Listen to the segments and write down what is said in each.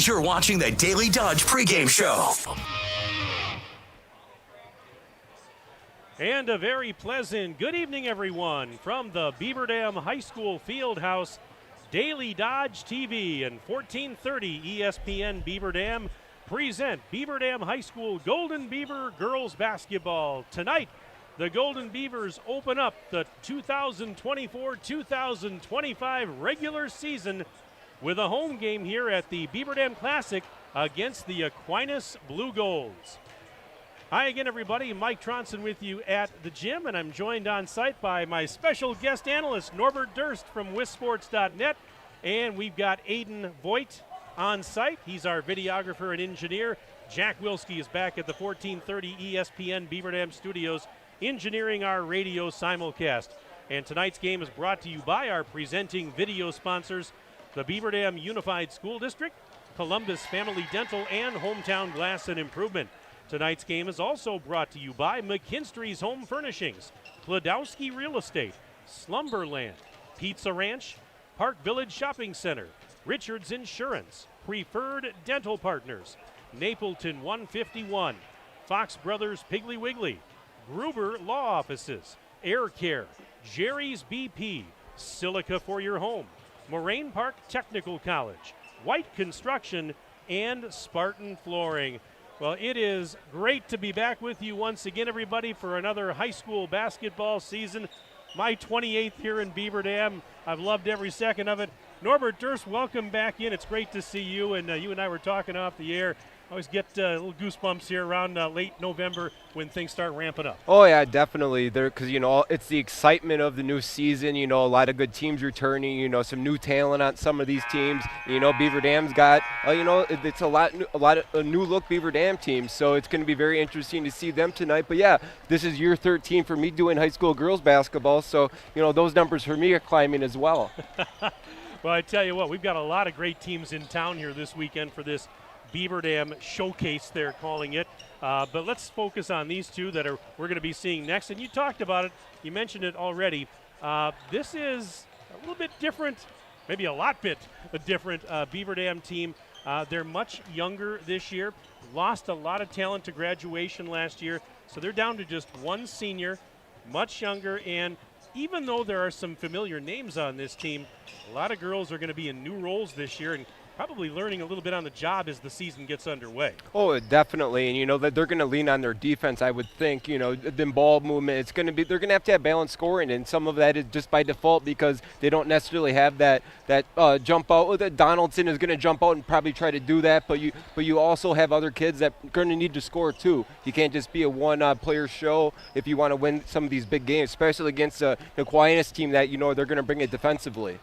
You're watching the Daily Dodge pregame show. And a very pleasant good evening, everyone, from the Beaver Dam High School Fieldhouse. Daily Dodge TV and 1430 ESPN Beaver Dam present Beaver Dam High School Golden Beaver girls basketball. Tonight, the Golden Beavers open up the 2024-2025 regular season with a home game here at the Beaver Dam Classic against the Aquinas Blue Golds. Hi again, everybody. Mike Tronson with you at the gym, and I'm joined on site by my special guest analyst, Norbert Durst from WisSports.net, and we've got Aiden Voigt on site. He's our videographer and engineer. Jack Wilski is back at the 1430 ESPN Beaver Dam Studios, engineering our radio simulcast. And tonight's game is brought to you by our presenting video sponsors, the Beaver Dam Unified School District, Columbus Family Dental, and Hometown Glass and Improvement. Tonight's game is also brought to you by McKinstry's Home Furnishings, Klodowski Real Estate, Slumberland, Pizza Ranch, Park Village Shopping Center, Richards Insurance, Preferred Dental Partners, Napleton 151, Fox Brothers Piggly Wiggly, Gruber Law Offices, Air Care, Jerry's BP, Silica for your home, Moraine Park Technical College, White Construction, and Spartan Flooring. Well, it is great to be back with you once again, everybody, for another high school basketball season. My 28th here in Beaver Dam. I've loved every second of it. Norbert Durst, welcome back in. It's great to see you, and you and I were talking off the air. I always get little goosebumps here around late November when things start ramping up. Oh, yeah, definitely. Because, it's the excitement of the new season. A lot of good teams returning, some new talent on some of these teams. Beaver Dam's got, it's a lot of new look Beaver Dam teams. So it's going to be very interesting to see them tonight. But, yeah, this is year 13 for me doing high school girls basketball. So, those numbers for me are climbing as well. Well, I tell you what, we've got a lot of great teams in town here this weekend for this Beaver Dam showcase, they're calling it. But let's focus on these two that we're going to be seeing next. And you talked about it. You mentioned it already. This is a little bit different, maybe a lot bit different Beaver Dam team. They're much younger this year. Lost a lot of talent to graduation last year. So they're down to just one senior, much younger. And even though there are some familiar names on this team, a lot of girls are going to be in new roles this year and probably learning a little bit on the job as the season gets underway. Oh, definitely. And, that they're going to lean on their defense, I would think. The ball movement, they're going to have balanced scoring. And some of that is just by default because they don't necessarily have that jump out. That Donaldson is going to jump out and probably try to do that. But you also have other kids that are going to need to score, too. You can't just be a one-player show if you want to win some of these big games, especially against the Aquinas team that, they're going to bring it defensively.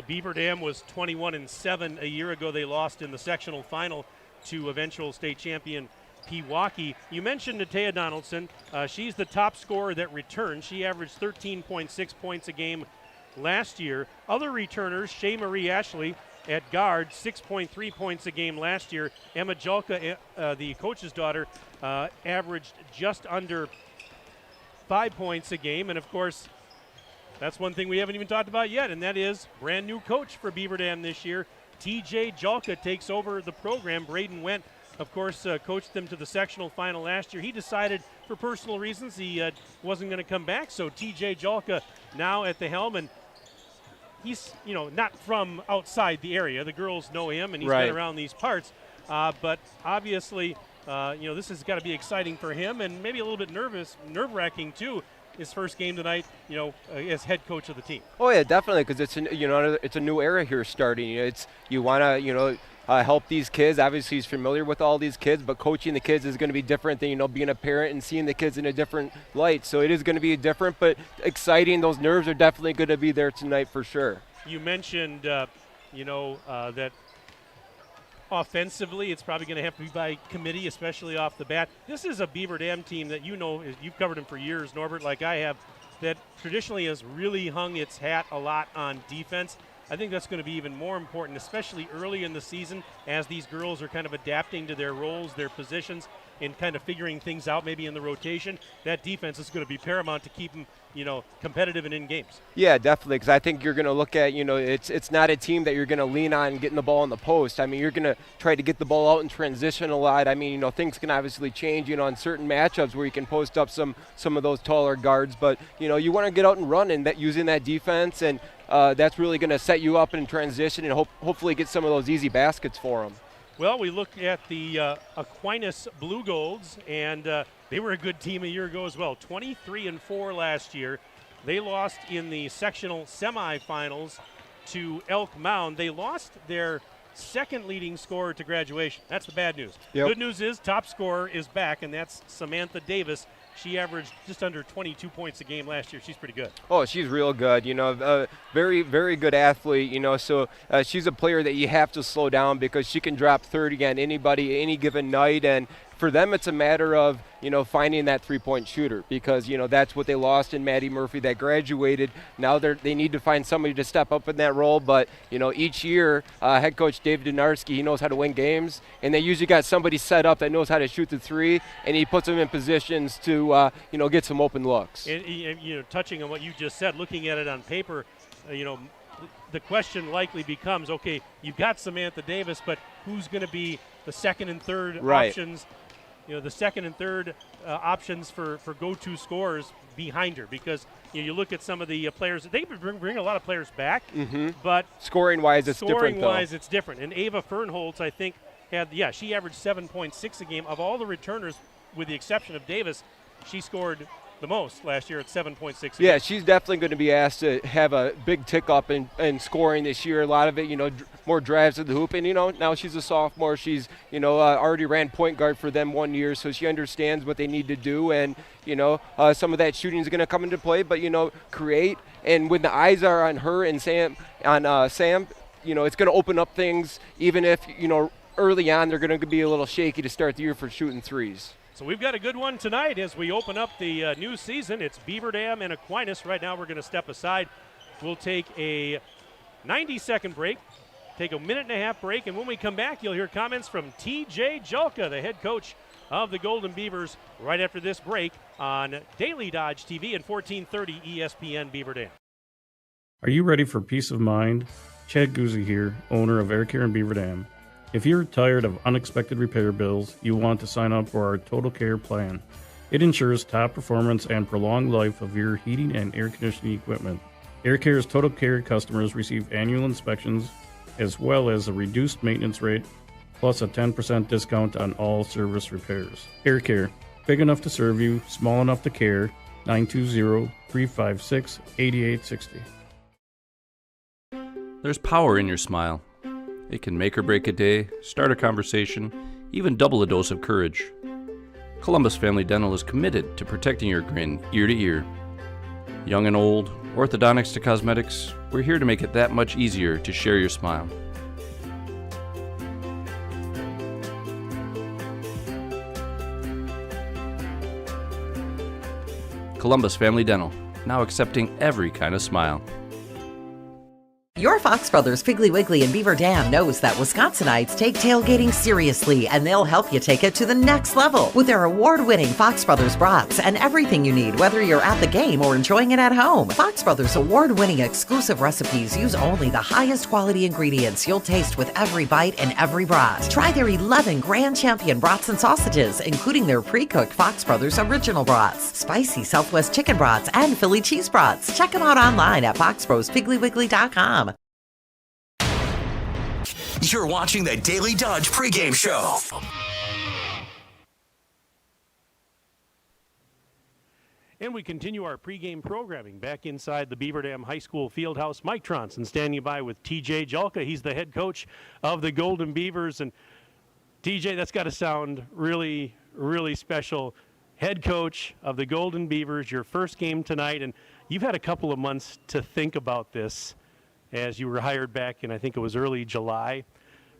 Beaver Dam was 21-7 a year ago. They lost in the sectional final to eventual state champion Pewaukee. You mentioned Natea Donaldson. She's the top scorer that returned. She averaged 13.6 points a game last year. Other returners, Shea Marie Ashley at guard, 6.3 points a game last year. Emma Julka, the coach's daughter, averaged just under 5 points a game. And, of course, that's one thing we haven't even talked about yet, and that is brand new coach for Beaver Dam this year. TJ Julka takes over the program. Braden Wendt, of course, coached them to the sectional final last year. He decided for personal reasons he wasn't going to come back, so TJ Julka now at the helm, and he's, not from outside the area. The girls know him, and he's been around these parts. But obviously, this has got to be exciting for him and maybe a little bit nerve-wracking too. His first game tonight, as head coach of the team. Oh yeah, definitely, because it's a new era here starting. You want to help these kids. Obviously, he's familiar with all these kids, but coaching the kids is going to be different than being a parent and seeing the kids in a different light. So it is going to be different, but exciting. Those nerves are definitely going to be there tonight for sure. You mentioned, that offensively, it's probably going to have to be by committee, especially off the bat. This is a Beaver Dam team that you've covered them for years, Norbert, like I have, that traditionally has really hung its hat a lot on defense. I think that's going to be even more important, especially early in the season as these girls are kind of adapting to their roles, their positions, and kind of figuring things out maybe in the rotation. That defense is going to be paramount to keep them, competitive and in games. Yeah, definitely, because I think you're going to look at, it's not a team that you're going to lean on getting the ball in the post. I mean, you're going to try to get the ball out in transition a lot. I mean, things can obviously change, in certain matchups where you can post up some of those taller guards. But, you want to get out and run and using that defense, and that's really going to set you up in transition and hopefully get some of those easy baskets for them. Well, we look at the Aquinas Blue Golds, and they were a good team a year ago as well. 23-4 last year. They lost in the sectional semifinals to Elk Mound. They lost their second leading scorer to graduation. That's the bad news. Yep. Good news is top scorer is back, and that's Samantha Davis. She averaged just under 22 points a game last year. She's pretty good. Oh, she's real good. Very, very good athlete. So she's a player that you have to slow down because she can drop 30 on anybody any given night. And for them, it's a matter of, finding that three-point shooter because, that's what they lost in Maddie Murphy that graduated. Now they need to find somebody to step up in that role. But, each year, head coach Dave Donarski, he knows how to win games. And they usually got somebody set up that knows how to shoot the three, and he puts them in positions to, get some open looks. And, touching on what you just said, looking at it on paper, the question likely becomes, okay, you've got Samantha Davis, but who's going to be the second and third options? The second and third options for go-to scorers behind her, because you look at some of the players. They bring a lot of players back, but scoring-wise, it's different. Scoring-wise, it's different. And Ava Fernholtz, I think, she averaged 7.6 a game. Of all the returners, with the exception of Davis, she scored the most last year at 7.6. Yeah, she's definitely going to be asked to have a big tick up in scoring this year. A lot of it, more drives to the hoop. And, now she's a sophomore. She's, already ran point guard for them 1 year, so she understands what they need to do. And, some of that shooting is going to come into play. But, create. And when the eyes are on her and Sam, it's going to open up things, even if, early on they're going to be a little shaky to start the year for shooting threes. So we've got a good one tonight as we open up the new season. It's Beaver Dam and Aquinas. Right now we're going to step aside. We'll take a 90-second break, take a minute-and-a-half break, and when we come back, you'll hear comments from TJ Julka, the head coach of the Golden Beavers, right after this break on Daily Dodge TV and 1430 ESPN Beaver Dam. Are you ready for peace of mind? Chad Guzzi here, owner of Air Care in Beaver Dam. If you're tired of unexpected repair bills, you want to sign up for our Total Care plan. It ensures top performance and prolonged life of your heating and air conditioning equipment. Air Care's Total Care customers receive annual inspections as well as a reduced maintenance rate plus a 10% discount on all service repairs. Air Care, big enough to serve you, small enough to care. 920-356-8860. There's power in your smile. It can make or break a day, start a conversation, even double a dose of courage. Columbus Family Dental is committed to protecting your grin ear to ear. Young and old, orthodontics to cosmetics, we're here to make it that much easier to share your smile. Columbus Family Dental, now accepting every kind of smile. Your Fox Brothers Piggly Wiggly in Beaver Dam knows that Wisconsinites take tailgating seriously, and they'll help you take it to the next level with their award-winning Fox Brothers brats and everything you need, whether you're at the game or enjoying it at home. Fox Brothers award-winning exclusive recipes use only the highest quality ingredients you'll taste with every bite and every brat. Try their 11 Grand Champion brats and sausages, including their pre-cooked Fox Brothers original brats, spicy Southwest chicken brats, and Philly cheese brats. Check them out online at foxbrospigglywiggley.com. You're watching the Daily Dodge Pregame Show. And we continue our pregame programming back inside the Beaver Dam High School Fieldhouse. Mike Tronson standing by with TJ Julka. He's the head coach of the Golden Beavers. And TJ, that's got to sound really, really special. Head coach of the Golden Beavers, your first game tonight. And you've had a couple of months to think about this as you were hired back in, I think it was early July.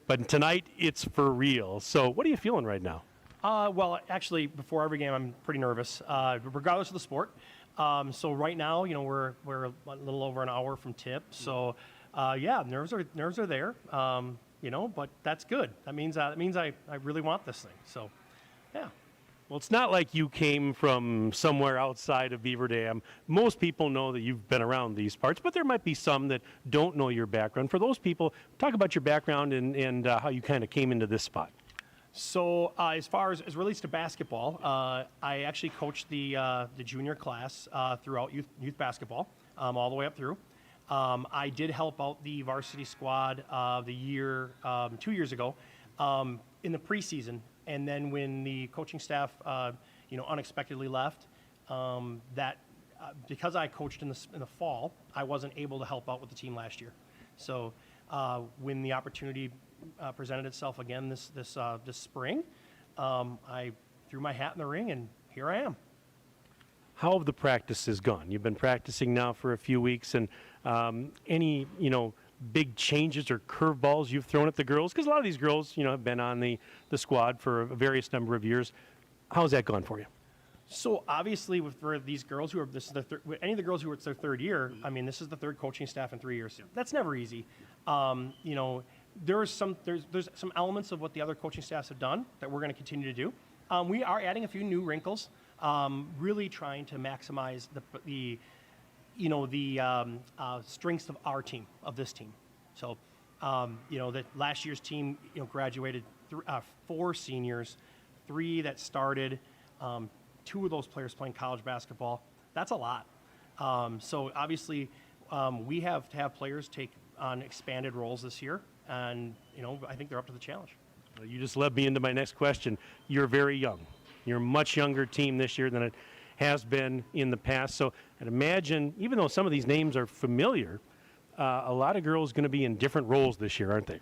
But tonight, it's for real. So what are you feeling right now? Well, actually, before every game, I'm pretty nervous, regardless of the sport. So right now, we're a little over an hour from tip. So Yeah, nerves are there. But that's good. That means I really want this thing. So, yeah. Well, it's not like you came from somewhere outside of Beaver Dam. Most people know that you've been around these parts, but there might be some that don't know your background. For those people, talk about your background and how you kind of came into this spot. So as far as relates to basketball, I actually coached the junior class throughout youth basketball all the way up through. I did help out the varsity squad 2 years ago in the preseason. And then when the coaching staff, unexpectedly left, because I coached in the fall, I wasn't able to help out with the team last year. So when the opportunity presented itself again this spring, I threw my hat in the ring, and here I am. How have the practices gone? You've been practicing now for a few weeks, and any big changes or curveballs you've thrown at the girls? Because a lot of these girls, have been on the squad for a various number of years. How's that gone for you? So obviously, for these girls who are any of the girls who are it's their third year, I mean, this is the third coaching staff in 3 years. Yeah. That's never easy. There's some elements of what the other coaching staffs have done that we're going to continue to do. We are adding a few new wrinkles, really trying to maximize the strengths of our team, of this team. So, that last year's team, graduated 4 seniors, 3 that started, 2 of those players playing college basketball. That's a lot. So obviously, we have to have players take on expanded roles this year, and I think they're up to the challenge. Well, you just led me into my next question. You're very young. You're a much younger team this year than it has been in the past. So I'd imagine, even though some of these names are familiar, a lot of girls going to be in different roles this year, aren't they?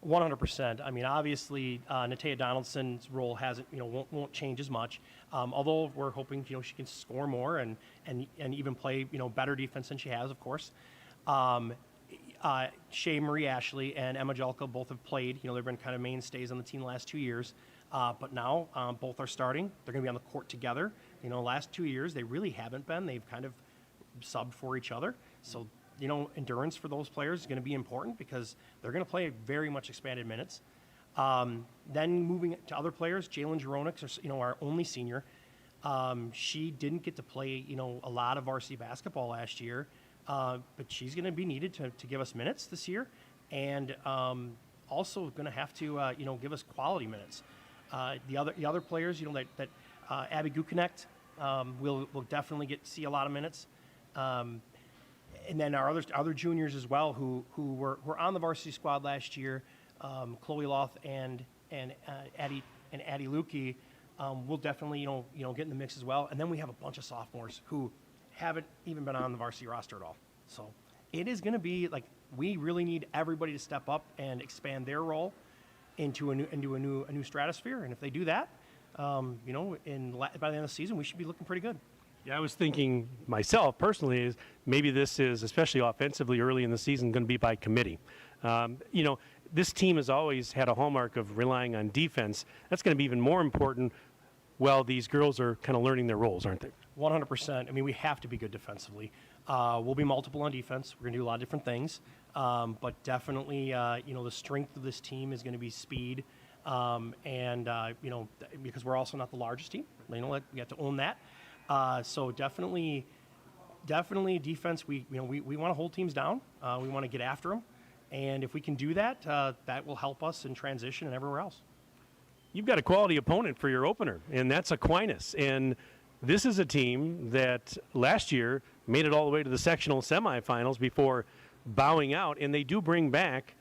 100%. I mean, obviously, Natea Donaldson's role hasn't, won't change as much. Although we're hoping, she can score more and even play, better defense than she has, of course. Shea Marie Ashley and Emma Jelka both have played. They've been kind of mainstays on the team the last 2 years. But now both are starting. They're going to be on the court together. Last 2 years, they really haven't been. They've kind of subbed for each other. So, endurance for those players is going to be important because they're going to play very much expanded minutes. Then moving to other players, Jalen Jeronix, our only senior. She didn't get to play, a lot of varsity basketball last year, but she's going to be needed to give us minutes this year, and also going to have to, give us quality minutes. The other players, that Abby Guconnect will definitely see a lot of minutes. And then our other juniors as well who were on the varsity squad last year, Chloe Loth and Addie Lukey, will definitely get in the mix as well. And then we have a bunch of sophomores who haven't even been on the varsity roster at all. So it is going to be we really need everybody to step up and expand their role into a new stratosphere. And if they do that, by the end of the season, we should be looking pretty good. Yeah, I was thinking myself personally is maybe this is, especially offensively early in the season, going to be by committee. This team has always had a hallmark of relying on defense. That's going to be even more important while these girls are kind of learning their roles, aren't they? 100%. I mean, we have to be good defensively. We'll be multiple on defense. We're going to do a lot of different things. But definitely, the strength of this team is going to be speed. Because we're also not the largest team. We have to own that. So definitely defense. We want to hold teams down. We want to get after them, and if we can do that, that will help us in transition and everywhere else. You've got a quality opponent for your opener, and that's Aquinas. And this is a team that last year made it all the way to the sectional semifinals before bowing out, and they do bring back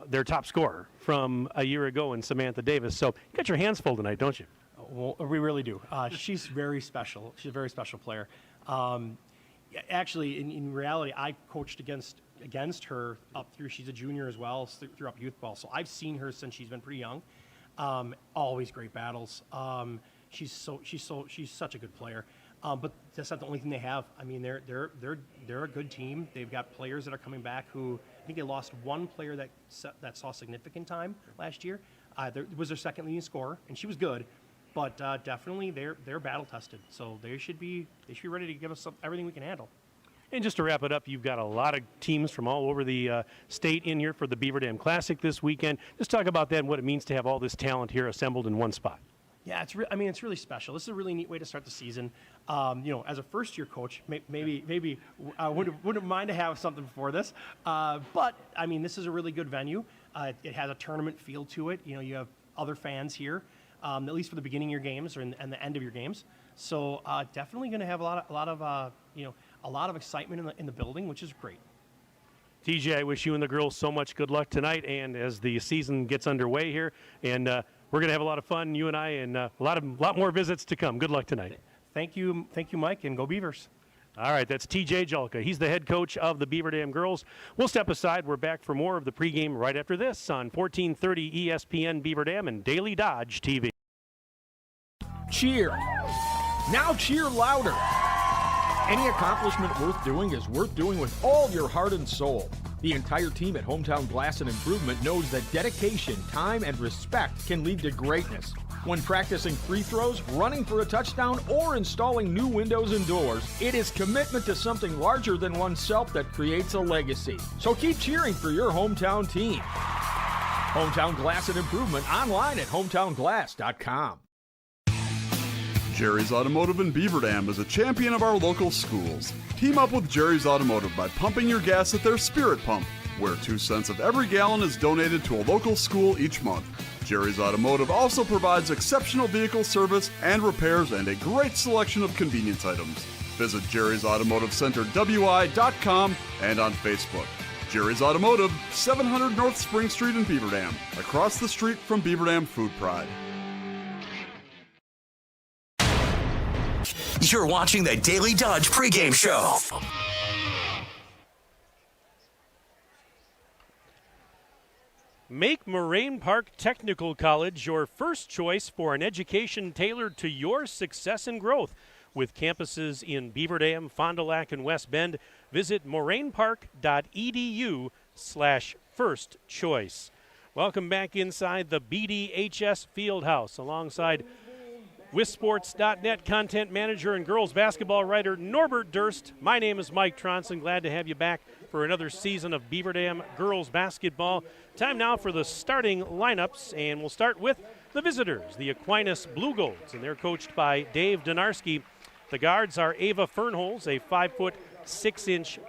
their top scorer from a year ago in Samantha Davis. So you got your hands full tonight, don't you? Well, we really do. She's very special. She's a very special player. Actually, in reality, I coached against her up through. She's a junior as well, through up youth ball. So I've seen her since she's been pretty young. Always great battles. She's such a good player. But that's not the only thing they have. I mean, they're a good team. They've got players that are coming back who I think they lost one player that saw significant time last year. It was their second leading scorer, and she was good. But definitely they're battle tested, so they should be ready to give us everything we can handle. And just to wrap it up, you've got a lot of teams from all over the state in here for the Beaver Dam Classic this weekend. Just talk about that and what it means to have all this talent here assembled in one spot. Yeah, it's really special. This is a really neat way to start the season. As a first-year coach, maybe I wouldn't mind to have something for this. But this is a really good venue. It has a tournament feel to it. You have other fans here, at least for the beginning of your games and the end of your games. So definitely going to have a lot of excitement in the building, which is great. TJ, I wish you and the girls so much good luck tonight, and as the season gets underway here, and we're going to have a lot of fun, you and I, and a lot more visits to come. Good luck tonight. Thank you, Mike, and go Beavers. All right, that's TJ Julka. He's the head coach of the Beaver Dam girls. We'll step aside. We're back for more of the pregame right after this on 1430 ESPN Beaver Dam and Daily Dodge TV. Cheer. Now cheer louder. Any accomplishment worth doing is worth doing with all your heart and soul. The entire team at Hometown Glass and Improvement knows that dedication, time, and respect can lead to greatness. When practicing free throws, running for a touchdown, or installing new windows and doors, it is commitment to something larger than oneself that creates a legacy. So keep cheering for your hometown team. Hometown Glass and Improvement online at hometownglass.com. Jerry's Automotive in Beaver Dam is a champion of our local schools. Team up with Jerry's Automotive by pumping your gas at their Spirit Pump, where 2 cents of every gallon is donated to a local school each month. Jerry's Automotive also provides exceptional vehicle service and repairs and a great selection of convenience items. Visit Jerry's Automotive Center WI.com and on Facebook. Jerry's Automotive, 700 North Spring Street in Beaver Dam, across the street from Beaver Dam Food Pride. You're watching the Daily Dodge pregame show. Make Moraine Park Technical College your first choice for an education tailored to your success and growth. With campuses in Beaver Dam, Fond du Lac, and West Bend, visit morainepark.edu/first choice. Welcome back inside the BDHS Fieldhouse alongside WithSports.net content manager and girls basketball writer Norbert Durst. My name is Mike Tronson. Glad to have you back for another season of Beaver Dam girls basketball. Time now for the starting lineups, and we'll start with the visitors, the Aquinas Blue Golds, and they're coached by Dave Donarski. The guards are Ava Fernholz, a 5'6"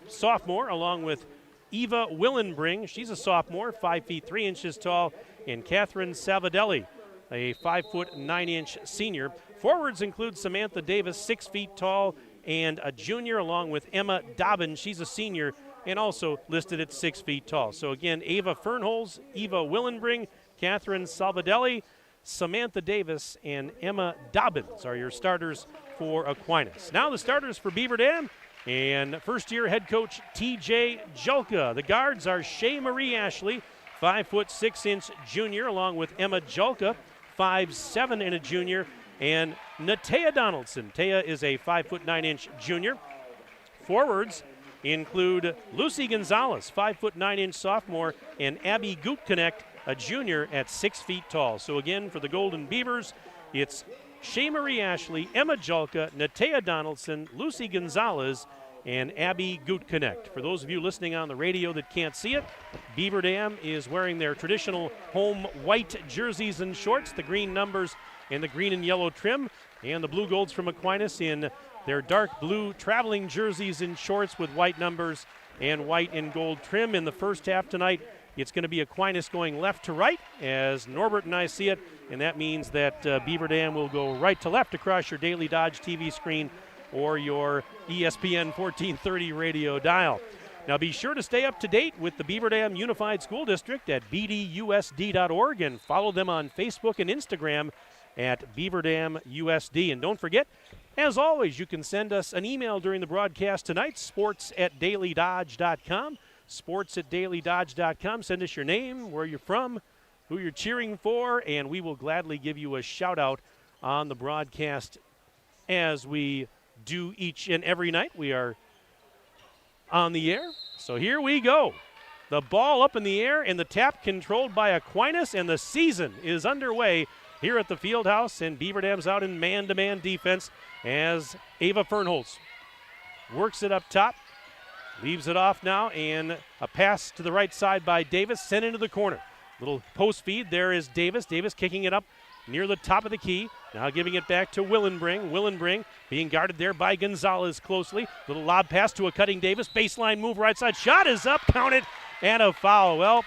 sophomore, along with Eva Willenbring. She's a sophomore, 5 feet 3 inches tall, and Catherine Salvadelli, a 5'9" senior. Forwards include Samantha Davis, 6 feet tall, and a junior, along with Emma Dobbin. She's a senior and also listed at 6 feet tall. So again, Ava Fernholz, Eva Willenbring, Catherine Salvadelli, Samantha Davis, and Emma Dobbins are your starters for Aquinas. Now the starters for Beaver Dam, and first-year head coach TJ Julka. The guards are Shea Marie Ashley, 5'6" junior, along with Emma Julka, 5'7" and a junior, and Natea Donaldson. Taya is a 5'9" junior. Forwards include Lucy Gonzalez, 5'9" sophomore, and Abby Gutconnect, a junior at 6 feet tall. So again, for the Golden Beavers, it's Shea Marie Ashley, Emma Julka, Natea Donaldson, Lucy Gonzalez, and Abby Gutconnect. For those of you listening on the radio that can't see it, Beaver Dam is wearing their traditional home white jerseys and shorts, the green numbers and the green and yellow trim, and the Blue Golds from Aquinas in their dark blue traveling jerseys and shorts with white numbers and white and gold trim. In the first half tonight, it's going to be Aquinas going left to right as Norbert and I see it, and that means that Beaver Dam will go right to left across your Daily Dodge TV screen or your ESPN 1430 radio dial. Now be sure to stay up to date with the Beaver Dam Unified School District at bdusd.org and follow them on Facebook and Instagram at Beaver Dam USD. And don't forget, as always, you can send us an email during the broadcast tonight, sports@dailydodge.com, sports@dailydodge.com. Send us your name, where you're from, who you're cheering for, and we will gladly give you a shout-out on the broadcast as we do each and every night. We are on the air. So here we go. The ball up in the air and the tap controlled by Aquinas, and the season is underway here at the Fieldhouse, and Beaver Dam's out in man-to-man defense as Ava Fernholz works it up top, leaves it off now, and a pass to the right side by Davis, sent into the corner. Little post feed, there is Davis. Davis kicking it up near the top of the key. Now giving it back to Willenbring. Willenbring being guarded there by Gonzalez closely. Little lob pass to a cutting Davis. Baseline move right side. Shot is up, counted, and a foul. Well,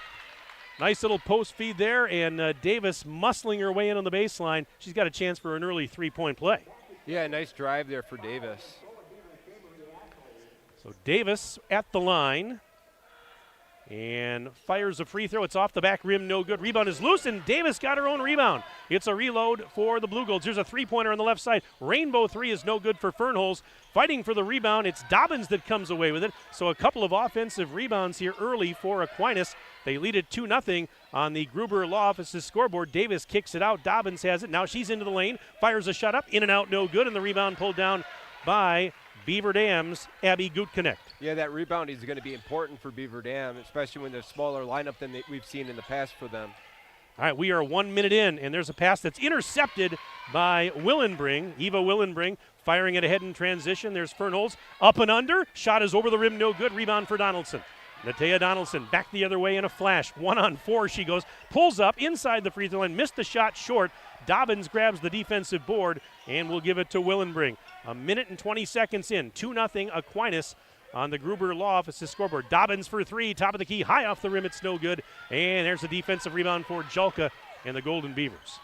nice little post feed there, and Davis muscling her way in on the baseline. She's got a chance for an early three-point play. Yeah, nice drive there for Davis. So Davis at the line and fires a free throw. It's off the back rim, no good. Rebound is loose, and Davis got her own rebound. It's a reload for the Blue Golds. Here's a three-pointer on the left side. Rainbow three is no good for Fernholz. Fighting for the rebound, it's Dobbins that comes away with it. So a couple of offensive rebounds here early for Aquinas. They lead it 2-0 on the Gruber Law Office's scoreboard. Davis kicks it out. Dobbins has it. Now she's into the lane, fires a shot up, in and out, no good, and the rebound pulled down by Beaver Dam's Abby Gutknecht. Yeah, that rebound is going to be important for Beaver Dam, especially when they're smaller lineup than we've seen in the past for them. All right, we are 1 minute in, and there's a pass that's intercepted by Willenbring. Eva Willenbring firing it ahead in transition. There's Fernholz up and under. Shot is over the rim, no good. Rebound for Donaldson. Natea Donaldson back the other way in a flash. 1-on-4 she goes. Pulls up inside the free throw line. Missed the shot short. Dobbins grabs the defensive board and will give it to Willenbring. 1 minute and 20 seconds in. 2-0 Aquinas on the Gruber Law Office's scoreboard. Dobbins for three. Top of the key. High off the rim. It's no good. And there's a defensive rebound for Julka and the Golden Beavers.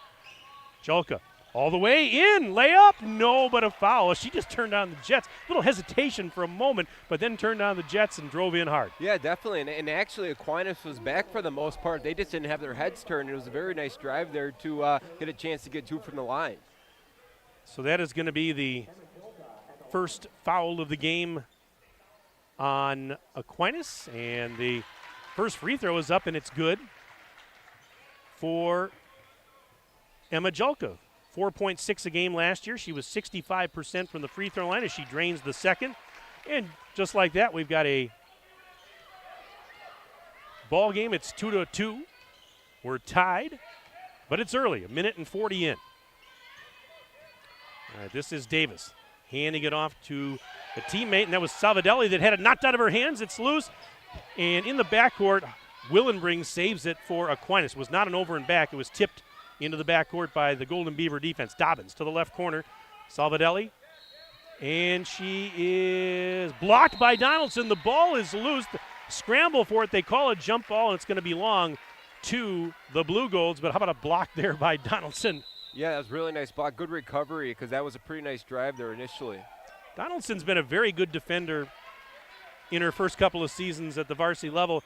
Julka all the way in. Layup. No, but a foul. She just turned on the Jets. Little hesitation for a moment, but then turned on the Jets and drove in hard. Yeah, definitely. And actually, Aquinas was back for the most part. They just didn't have their heads turned. It was a very nice drive there to get a chance to get two from the line. So that is going to be the first foul of the game on Aquinas. And the first free throw is up, and it's good for Emma Julka. 4.6 a game last year. She was 65% from the free throw line as she drains the second. And just like that, we've got a ball game. It's 2-2. We're tied, but it's early, 1 minute and 40 in. All right, this is Davis handing it off to the teammate, and that was Salvadelli that had it knocked out of her hands. It's loose, and in the backcourt, Willenbring saves it for Aquinas. It was not an over and back. It was tipped into the backcourt by the Golden Beaver defense. Dobbins to the left corner. Salvadelli. And she is blocked by Donaldson. The ball is loose. Scramble for it. They call it jump ball, and it's going to be long to the Blue Golds. But how about a block there by Donaldson? Yeah, that was a really nice block. Good recovery because that was a pretty nice drive there initially. Donaldson's been a very good defender in her first couple of seasons at the varsity level.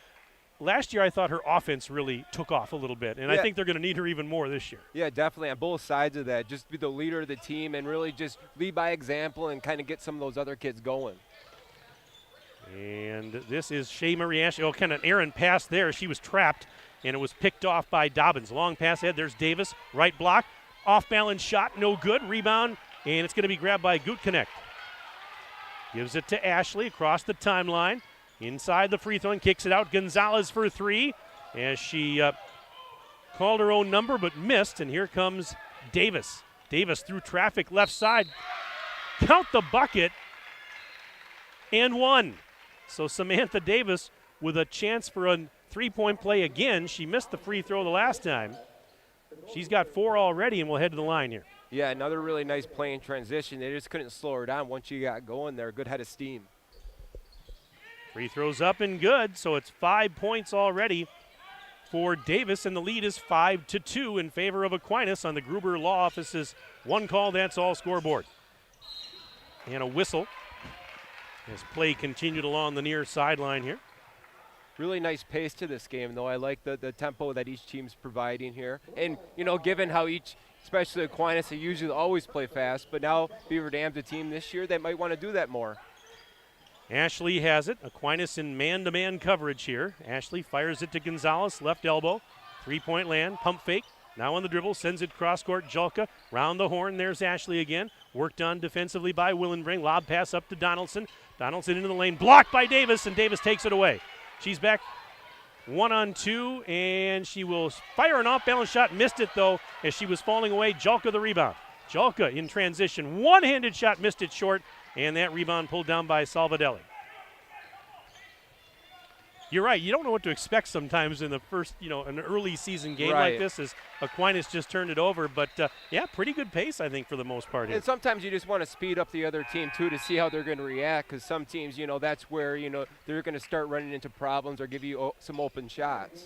Last year, I thought her offense really took off a little bit, and I think they're going to need her even more this year. Yeah, definitely on both sides of that. Just be the leader of the team and really just lead by example and kind of get some of those other kids going. And this is Shea Marie Ashley. Oh, kind of an errant pass there. She was trapped, and it was picked off by Dobbins. Long pass ahead. There's Davis. Right block. Off-balance shot. No good. Rebound, and it's going to be grabbed by Gutknecht. Gives it to Ashley across the timeline. Inside the free throw and kicks it out. Gonzalez for three as she called her own number but missed. And here comes Davis. Davis through traffic left side. Count the bucket and one. So Samantha Davis with a chance for a three-point play again. She missed the free throw the last time. She's got four already and we'll head to the line here. Yeah, another really nice play in transition. They just couldn't slow her down once she got going there. Good head of steam. Free throws up and good, so it's 5 points already for Davis, and the lead is 5-2 in favor of Aquinas on the Gruber Law Office's one call, that's all scoreboard. And a whistle as play continued along the near sideline here. Really nice pace to this game, though. I like the tempo that each team's providing here. And, you know, given how especially Aquinas, they usually always play fast, but now Beaver Dam's a team this year that might want to do that more. Ashley has it. Aquinas in man-to-man coverage here. Ashley fires it to Gonzalez, left elbow. Three-point land, pump fake. Now on the dribble, sends it cross-court. Julka round the horn. There's Ashley again. Worked on defensively by Willenbring. Lob pass up to Donaldson. Donaldson into the lane. Blocked by Davis, and Davis takes it away. She's back 1-on-2, and she will fire an off-balance shot. Missed it, though, as she was falling away. Julka the rebound. Julka in transition. One-handed shot, missed it short. And that rebound pulled down by Salvadelli. You're right. You don't know what to expect sometimes in the first, an early season game like this, as Aquinas just turned it over. But, pretty good pace, I think, for the most part here. And sometimes you just want to speed up the other team, too, to see how they're going to react, because some teams, that's where, they're going to start running into problems or give you some open shots.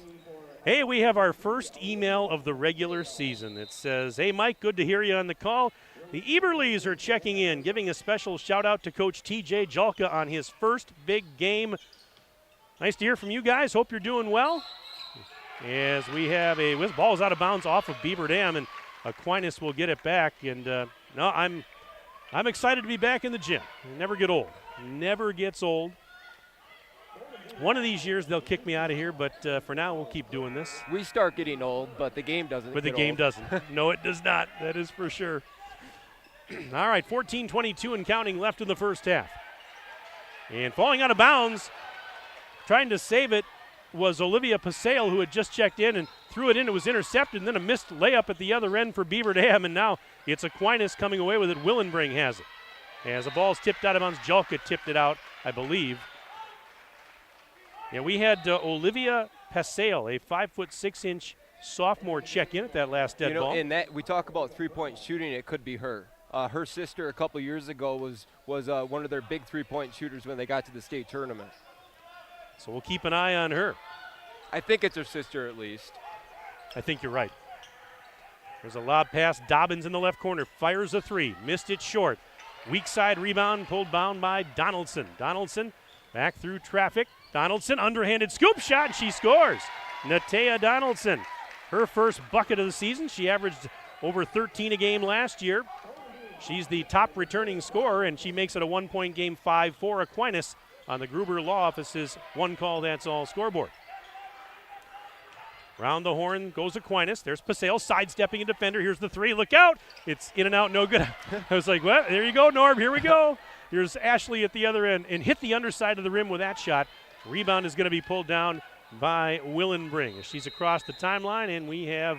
Hey, we have our first email of the regular season. It says, "Hey, Mike, good to hear you on the call. The Eberles are checking in, giving a special shout-out to Coach T.J. Jalka on his first big game. Nice to hear from you guys. Hope you're doing well." As we have ball's out of bounds off of Beaver Dam, and Aquinas will get it back. And I'm excited to be back in the gym. Never get old. Never gets old. One of these years they'll kick me out of here, but for now we'll keep doing this. We start getting old, but the game doesn't. But the game doesn't. No, it does not. That is for sure. All right, 14:22 and counting left in the first half. And falling out of bounds, trying to save it, was Olivia Pasale, who had just checked in and threw it in. It was intercepted, and then a missed layup at the other end for Beaver Dam, and now it's Aquinas coming away with it. Willenbring has it. As the ball's tipped out of bounds, Jalka tipped it out, I believe. Yeah, we had Olivia Pasale, a 5'6" sophomore, check in at that last dead ball. And that we talk about three-point shooting, it could be her. Her sister a couple years ago was one of their big three-point shooters when they got to the state tournament. So we'll keep an eye on her. I think it's her sister at least. I think you're right. There's a lob pass. Dobbins in the left corner fires a three. Missed it short. Weak side rebound pulled down by Donaldson. Donaldson back through traffic. Donaldson underhanded scoop shot, and she scores. Natea Donaldson, her first bucket of the season. She averaged over 13 a game last year. She's the top returning scorer, and she makes it a 1-point game, 5-4 Aquinas on the Gruber Law Office's one call, that's all scoreboard. Round the horn goes Aquinas. There's Pasale sidestepping a defender. Here's the three. Look out. It's in and out, no good. I was like, well, there you go, Norb. Here we go. Here's Ashley at the other end and hit the underside of the rim with that shot. Rebound is going to be pulled down by Willenbring. She's across the timeline, and we have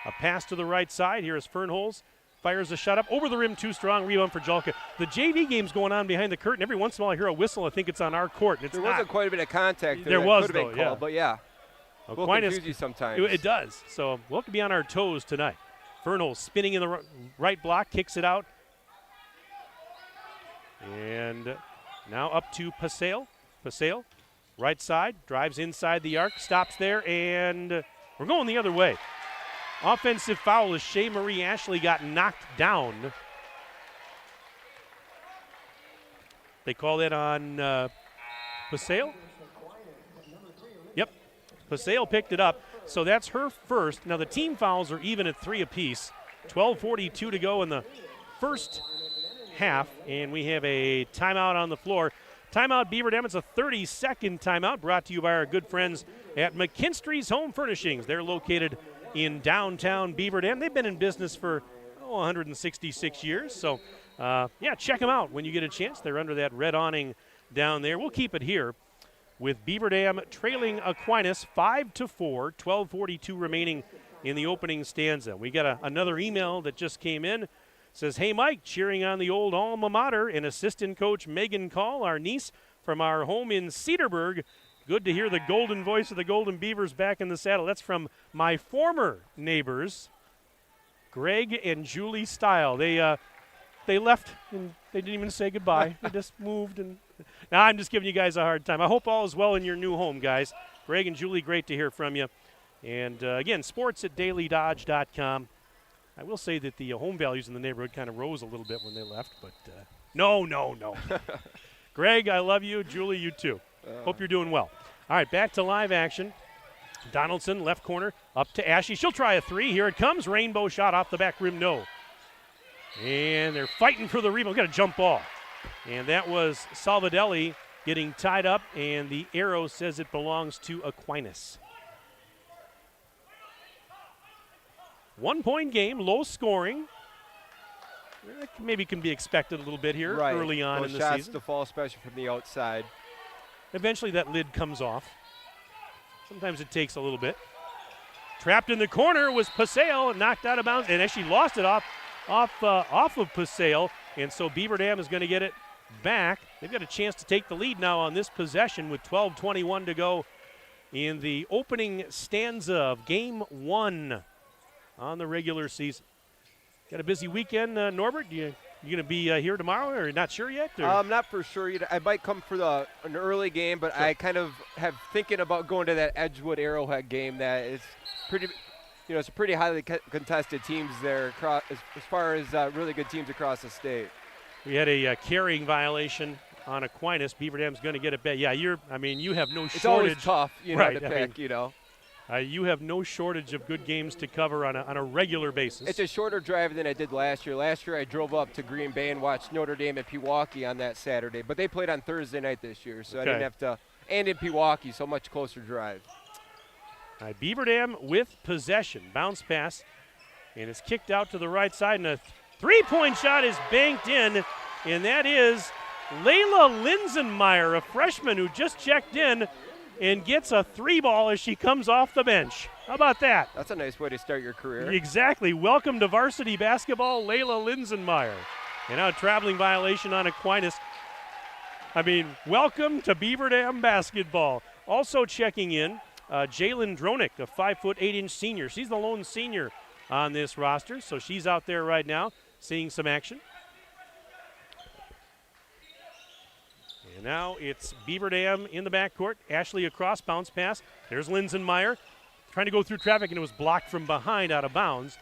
a pass to the right side. Here is Fernholz. Fires a shot up over the rim, too strong. Rebound for Jalka. The JV game's going on behind the curtain. Every once in a while I hear a whistle. I think it's on our court. And it's there not. wasn't quite a bit of contact there. There was, though, yeah. But yeah. We'll confuse you sometimes. It does. So we'll have to be on our toes tonight. Fernholz spinning in the right block, kicks it out. And now up to Pasale. Pasale, right side, drives inside the arc, stops there, and we're going the other way. Offensive foul as Shea Marie Ashley got knocked down. They call that on Pasale? Yep. Pasale picked it up. So that's her first. Now the team fouls are even at 3 apiece. 12:42 to go in the first half, and we have a timeout on the floor. Timeout Beaver Dam. It's a 30-second timeout brought to you by our good friends at McKinstry's Home Furnishings. They're located in downtown Beaver Dam. They've been in business for 166 years. So, check them out when you get a chance. They're under that red awning down there. We'll keep it here with Beaver Dam trailing Aquinas 5-4, 12:42 remaining in the opening stanza. We got another email that just came in. It says, "Hey, Mike, cheering on the old alma mater and assistant coach Megan Call, our niece from our home in Cedarburg. Good to hear the golden voice of the Golden Beavers back in the saddle." That's from my former neighbors, Greg and Julie Style. They left and they didn't even say goodbye. They just moved. And now I'm just giving you guys a hard time. I hope all is well in your new home, guys. Greg and Julie, great to hear from you. And again, sports@dailydodge.com. I will say that the home values in the neighborhood kind of rose a little bit when they left, but no. Greg, I love you. Julie, you too. Hope you're doing well. All right, back to live action. Donaldson, left corner, up to Ashley. She'll try a three. Here it comes. Rainbow shot off the back rim, no. And they're fighting for the rebound. Got a jump ball. And that was Salvadelli getting tied up, and the arrow says it belongs to Aquinas. 1-point game, low scoring. Maybe can be expected a little bit here early on in the shots season. To fall, especially from the outside. Eventually that lid comes off. Sometimes it takes a little bit. Trapped in the corner was Pasale, knocked out of bounds, and actually lost it off of Pasale. And so Beaver Dam is going to get it back. They've got a chance to take the lead now on this possession with 12:21 to go in the opening stanza of Game 1 on the regular season. Got a busy weekend, Norbert? You going to be here tomorrow, or not sure yet? Or? I'm not for sure yet. I might come for an early game, but sure. I kind of have thinking about going to that Edgewood Arrowhead game. That is pretty, it's a pretty highly contested teams there as far as really good teams across the state. We had a carrying violation on Aquinas. Beaver Dam's going to get it back. Yeah, you have no shortage. It's always tough, right, to pick, you have no shortage of good games to cover on a regular basis. It's a shorter drive than I did last year. Last year I drove up to Green Bay and watched Notre Dame at Pewaukee on that Saturday, but they played on Thursday night this year, so okay. I didn't have to. And in Pewaukee, so much closer drive. All right, Beaver Dam with possession. Bounce pass, and it's kicked out to the right side, and a three-point shot is banked in, and that is Layla Linsenmeyer, a freshman who just checked in and gets a three ball as she comes off the bench. How about that? That's a nice way to start your career. Exactly. Welcome to varsity basketball, Layla Linsenmeyer. And now a traveling violation on Aquinas. Welcome to Beaver Dam basketball. Also checking in, Jalen Dronick, a 5'8" senior. She's the lone senior on this roster, so she's out there right now seeing some action. And now it's Beaver Dam in the backcourt. Ashley across, bounce pass. There's Linsenmeyer trying to go through traffic, and it was blocked from behind out of bounds.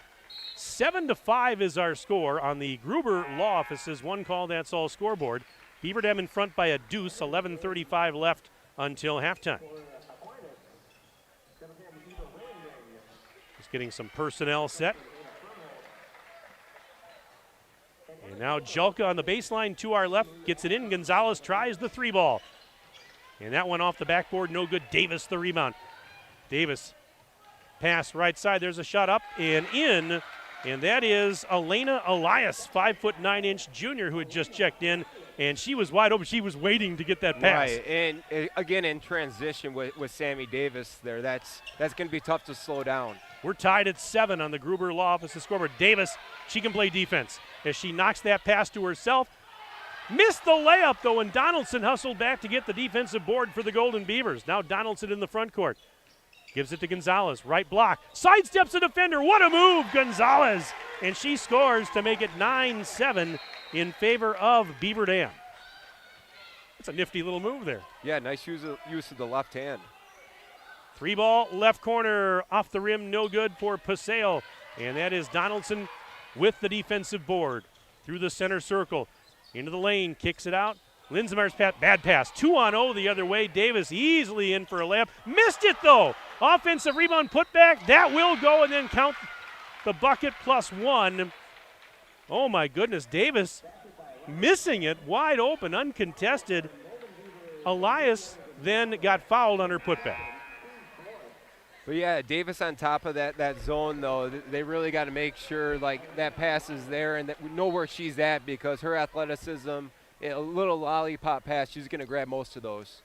7-5 is our score on the Gruber Law Office's one call, that's all scoreboard. Beaver Dam in front by a deuce, 11:35 left until halftime. Just getting some personnel set. And now Jelka on the baseline to our left, gets it in. Gonzalez tries the three ball. And that one off the backboard, no good. Davis the rebound. Davis, pass right side. There's a shot up and in. And that is Elena Elias, 5'9" junior who had just checked in. And she was wide open. She was waiting to get that pass. Right, and again in transition with Sammy Davis there, that's going to be tough to slow down. We're tied at 7 on the Gruber Law Office scoreboard. Davis, she can play defense as she knocks that pass to herself. Missed the layup, though, and Donaldson hustled back to get the defensive board for the Golden Beavers. Now Donaldson in the front court. Gives it to Gonzalez, right block. Sidesteps a defender. What a move, Gonzalez. And she scores to make it 9-7 in favor of Beaver Dam. That's a nifty little move there. Yeah, nice use of the left hand. Three ball, left corner, off the rim, no good for Paseo. And that is Donaldson with the defensive board. Through the center circle, into the lane, kicks it out. Linsenmeyer's bad pass, 2-on-0 the other way. Davis easily in for a layup. Missed it, though. Offensive rebound put back. That will go and then count the bucket +1. Oh, my goodness. Davis missing it, wide open, uncontested. Elias then got fouled on her putback. But yeah, Davis on top of that zone, though, they really got to make sure that pass is there and that we know where she's at, because her athleticism, a little lollipop pass, she's going to grab most of those.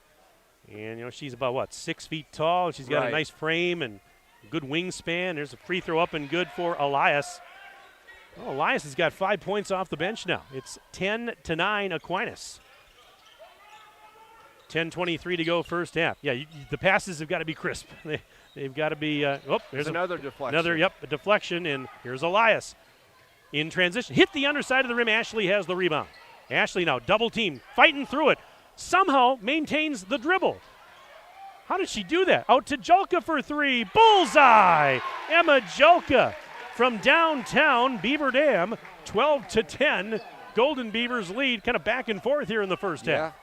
And, she's about, 6 feet tall. She's got a nice frame and good wingspan. There's a free throw up and good for Elias. Well, Elias has got 5 points off the bench now. It's 10-9 Aquinas. 10:23 to go first half. Yeah, the passes have got to be crisp. They've got to be there's another deflection. A deflection, and here's Elias in transition. Hit the underside of the rim. Ashley has the rebound. Ashley now double team, fighting through it. Somehow maintains the dribble. How did she do that? Out to Jelka for three. Bullseye! Emma Jelka from downtown Beaver Dam. 12-10. Golden Beavers lead, kind of back and forth here in the first half.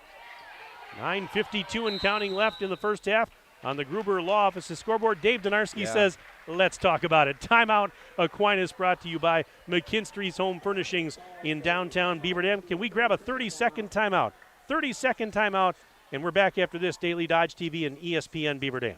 9:52 and counting left in the first half. On the Gruber Law Office's scoreboard, Dave Donarski says, let's talk about it. Timeout Aquinas brought to you by McKinstry's Home Furnishings in downtown Beaver Dam. Can we grab a 30-second timeout? 30-second timeout, and we're back after this. Daily Dodge TV and ESPN Beaver Dam.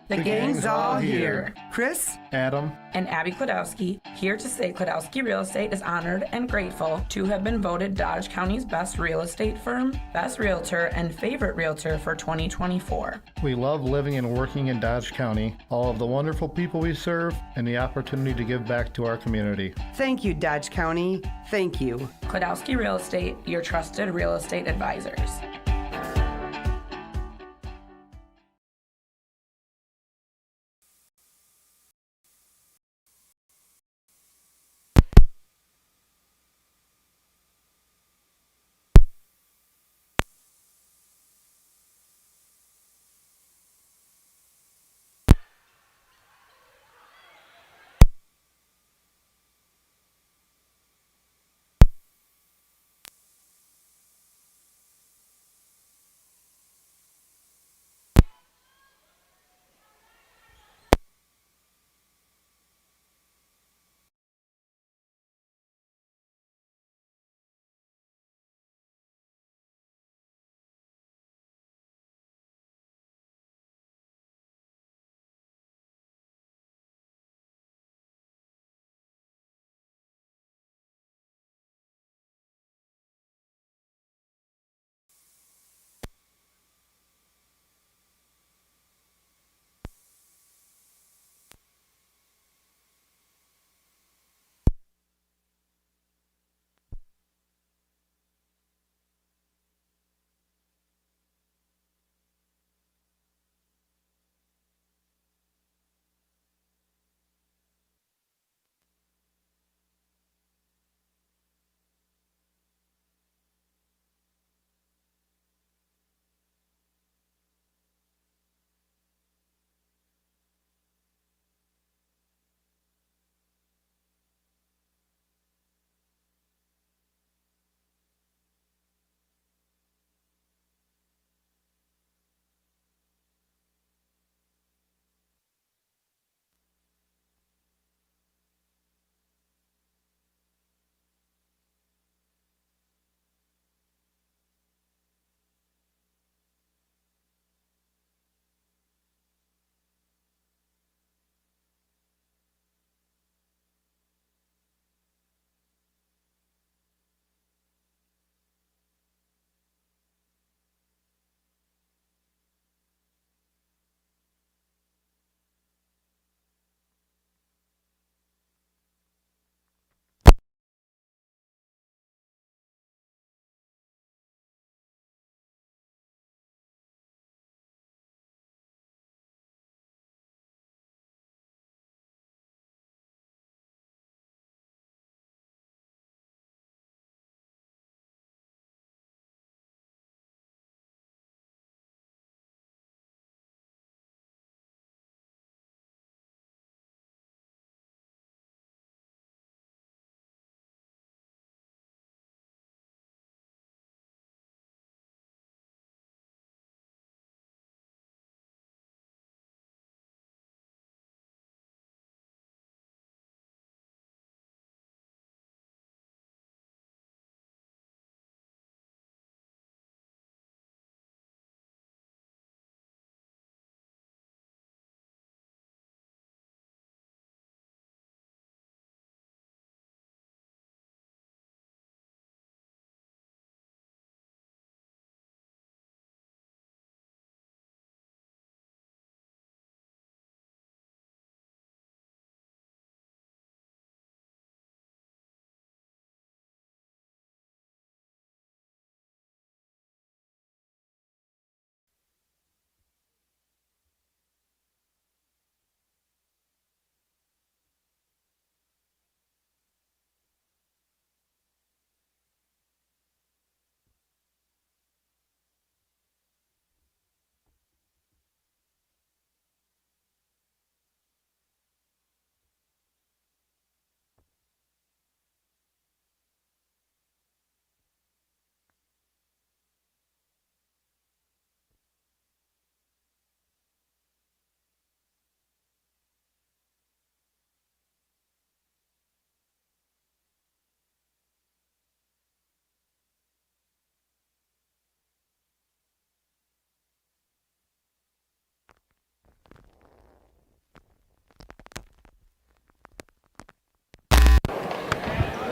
The gang's all here. Chris, Adam, and Abby Klodowski here to say Klodowski Real Estate is honored and grateful to have been voted Dodge County's best real estate firm, best realtor, and favorite realtor for 2024. we love living and working in Dodge County, all of the wonderful people we serve, and the opportunity to give back to our community. Thank you, Dodge County. Thank you. Klodowski Real Estate, your trusted real estate advisors.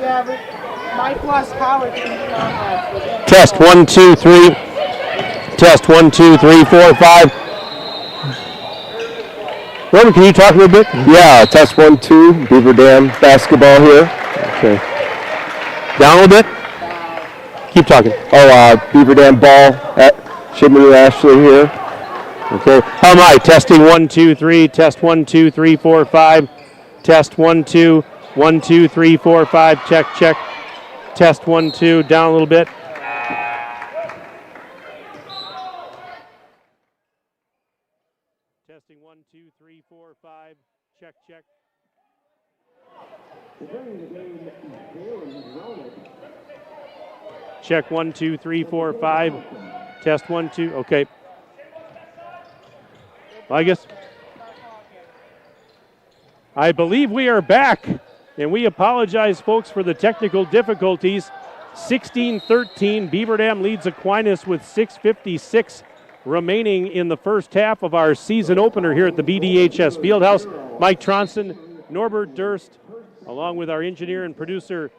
Mike lost power. Test 1, 2, 3. Test 1, 2, 3, 4, 5. Robert, can you talk a little bit? Yeah, test 1, 2. Beaver Dam basketball here. Okay. Down a little bit. Keep talking. Oh, Beaver Dam ball at Shimmer Ashley here. Okay. How am I? Testing 1, 2, 3. Test 1, 2, 3, 4, 5. Test 1, 2. 1, 2, 3, 4, 5. Check, check. Test 1, 2. Down a little bit. Testing 1, 2, 3, 4, 5. Check, check. Check 1, 2, 3, 4, 5. Test 1, 2. Okay. Well, I believe we are back, and we apologize, folks, for the technical difficulties. 16-13, Beaver Dam leads Aquinas with 6:56 remaining in the first half of our season opener here at the BDHS Fieldhouse. Mike Tronson, Norbert Durst, along with our engineer and producer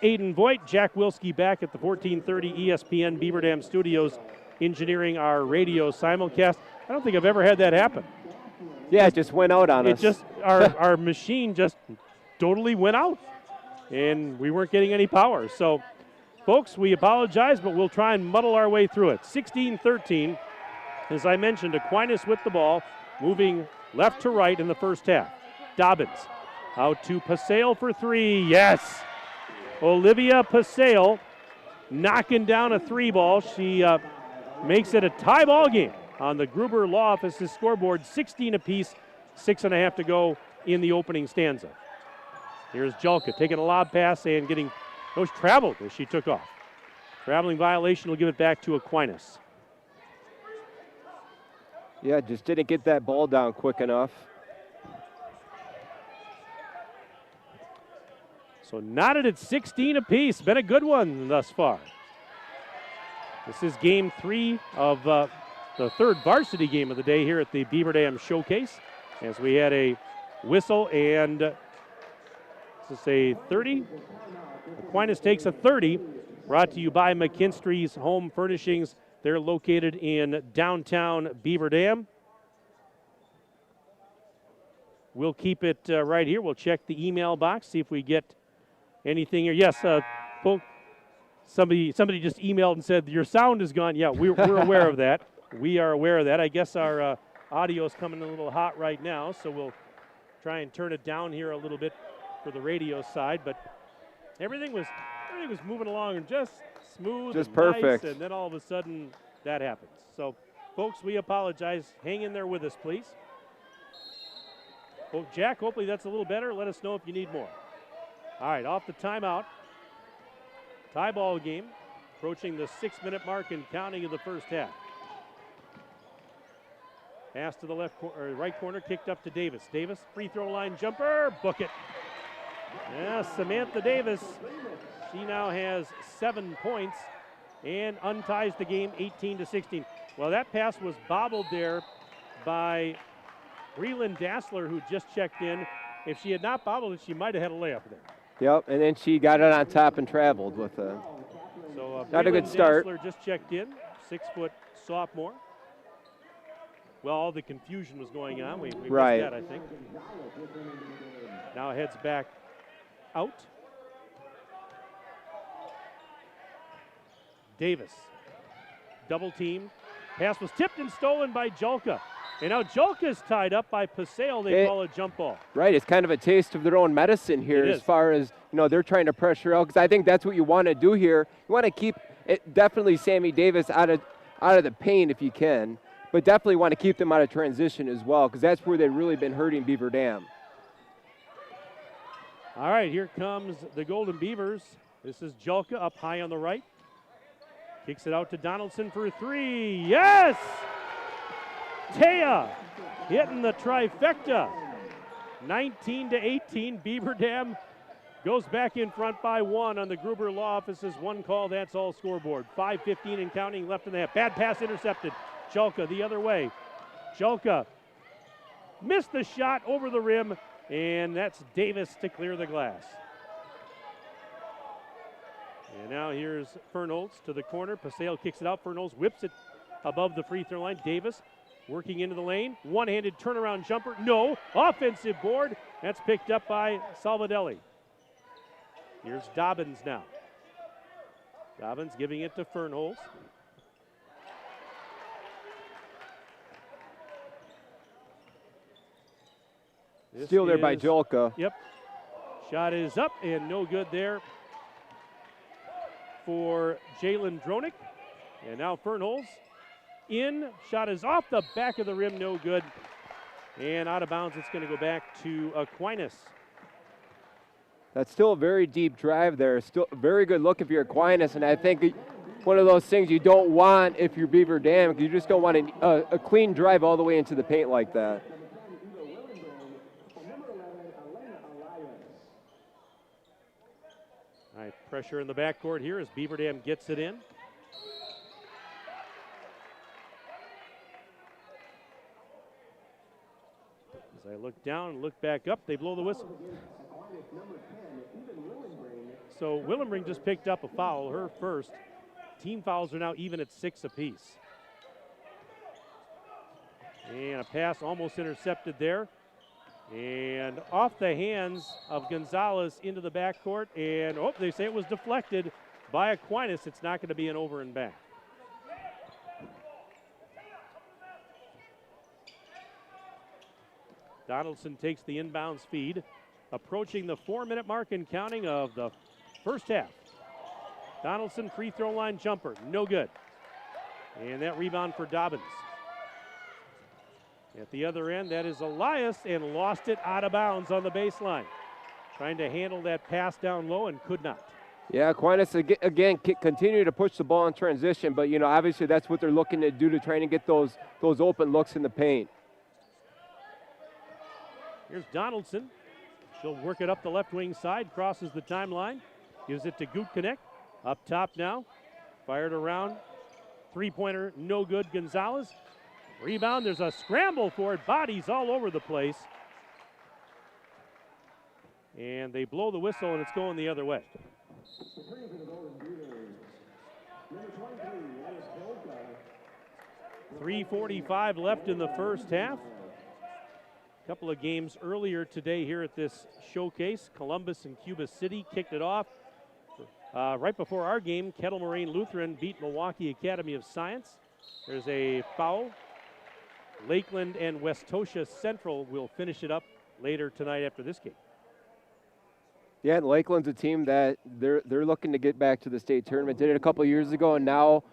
Aiden Voigt, Jack Wilski back at the 1430 ESPN Beaver Dam Studios, engineering our radio simulcast. I don't think I've ever had that happen. Yeah, it just went out on us. It just, our machine just totally went out, and we weren't getting any power. So, folks, we apologize, but we'll try and muddle our way through it. 16-13, as I mentioned, Aquinas with the ball, moving left to right in the first half. Dobbins out to Pasale for three. Yes! Olivia Pasale knocking down a three ball. She makes it a tie ball game on the Gruber Law Office's scoreboard, 16 apiece, 6.5 to go in the opening stanza. Here's Julka taking a lob pass and getting, she traveled as she took off. Traveling violation will give it back to Aquinas. Yeah, just didn't get that ball down quick enough. So knotted at 16 apiece. Been a good one thus far. This is game 3 of the third varsity game of the day here at the Beaver Dam Showcase, as we had a whistle and this is a 30. Aquinas takes a 30, brought to you by McKinstry's Home Furnishings. They're located in downtown Beaver Dam. We'll keep it right here. We'll check the email box, see if we get anything here. Yes, somebody just emailed and said, your sound is gone. Yeah, we're aware of that. We are aware of that. I guess our audio is coming a little hot right now, so we'll try and turn it down here a little bit for the radio side. But everything was moving along and just smooth, just and perfect. Nice, and then all of a sudden that happens. So, folks, we apologize. Hang in there with us, please. Well, Jack, hopefully that's a little better. Let us know if you need more. All right, off the timeout. Tie ball game, approaching the 6-minute mark and counting of the first half. Pass to the right corner, kicked up to Davis. Davis, free throw line jumper, book it. Yeah, Samantha Davis, she now has 7 points and unties the game 18-16. Well, that pass was bobbled there by Breland Dassler, who just checked in. If she had not bobbled it, she might have had a layup there. Yep, and then she got it on top and traveled with a not a good start. Dassler just checked in, 6-foot sophomore. Well, all the confusion was going on. We right. missed that, I think. Now heads back out. Davis, double team. Pass was tipped and stolen by Julka. And now Julka's tied up by Pasale. They call a jump ball. Right, it's kind of a taste of their own medicine here as far as, they're trying to pressure out, because I think that's what you want to do here. You want to keep it, definitely Sammy Davis out of the paint if you can, but definitely want to keep them out of transition as well, because that's where they've really been hurting Beaver Dam. All right, here comes the Golden Beavers. This is Julka up high on the right. Kicks it out to Donaldson for 3. Yes! Taya hitting the trifecta. 19-18, Beaver Dam goes back in front by 1 on the Gruber Law Office's one call, that's all scoreboard. 5:15 and counting left in the half. Bad pass intercepted. Julka the other way. Julka missed the shot over the rim, and that's Davis to clear the glass. And now here's Fernholz to the corner. Paseo kicks it out. Fernholz whips it above the free throw line. Davis working into the lane. One-handed turnaround jumper. No. Offensive board. That's picked up by Salvadelli. Here's Dobbins now. Dobbins giving it to Fernholz. Steal there by Jolka. Yep. Shot is up and no good there for Jalen Dronick. And now Fernholz in. Shot is off the back of the rim, no good. And out of bounds, it's going to go back to Aquinas. That's still a very deep drive there. Still a very good look if you're Aquinas, and I think one of those things you don't want if you're Beaver Dam. You just don't want a clean drive all the way into the paint like that. All right, pressure in the backcourt here as Beaver Dam gets it in. As I look down and look back up, they blow the whistle. So Willemring just picked up a foul, her first. Team fouls are now even at 6 apiece. And a pass almost intercepted there. And off the hands of Gonzalez into the backcourt. And, oh, they say it was deflected by Aquinas. It's not going to be an over and back. Donaldson takes the inbounds feed. Approaching the 4-minute mark and counting of the first half. Donaldson free throw line jumper, no good. And that rebound for Dobbins. At the other end, that is Elias, and lost it out of bounds on the baseline. Trying to handle that pass down low and could not. Yeah, Aquinas again continue to push the ball in transition, but obviously that's what they're looking to do to try and get those open looks in the paint. Here's Donaldson. She'll work it up the left wing side, crosses the timeline, gives it to Gutkanek. Up top now, fired around. Three-pointer, no good. Gonzalez. Rebound, there's a scramble for it. Bodies all over the place. And they blow the whistle, and it's going the other way. 3:45 left in the first half. A couple of games earlier today here at this showcase. Columbus and Cuba City kicked it off. Right before our game, Kettle Moraine Lutheran beat Milwaukee Academy of Science. There's a foul. Lakeland and Westosha Central will finish it up later tonight after this game. Yeah, and Lakeland's a team that they're looking to get back to the state tournament. Did it a couple of years ago, and now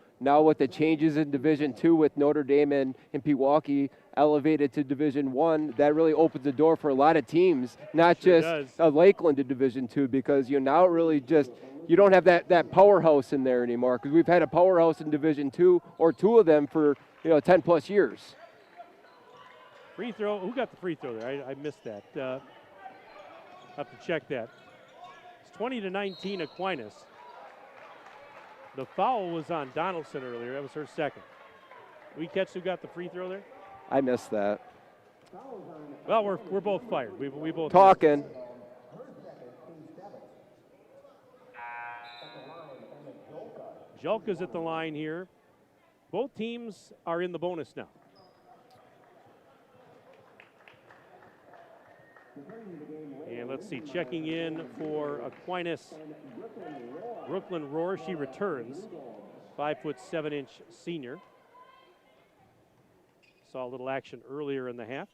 with the changes in Division II with Notre Dame and Pewaukee elevated to Division I, that really opens the door for a lot of teams, not just Lakeland to Division II, because now it really just you don't have that powerhouse in there anymore, because we've had a powerhouse in Division II or two of them for 10 plus years. Free throw. Who got the free throw there? I missed that. Have to check that. It's 20-19 Aquinas. The foul was on Donaldson earlier. That was her second. We catch who got the free throw there? I missed that. Well, we're both fired. We both talking. Jelka's at the line here. Both teams are in the bonus now. And let's see, checking in for Aquinas, Brooklyn Roar. She returns, 5'7" senior. Saw a little action earlier in the half.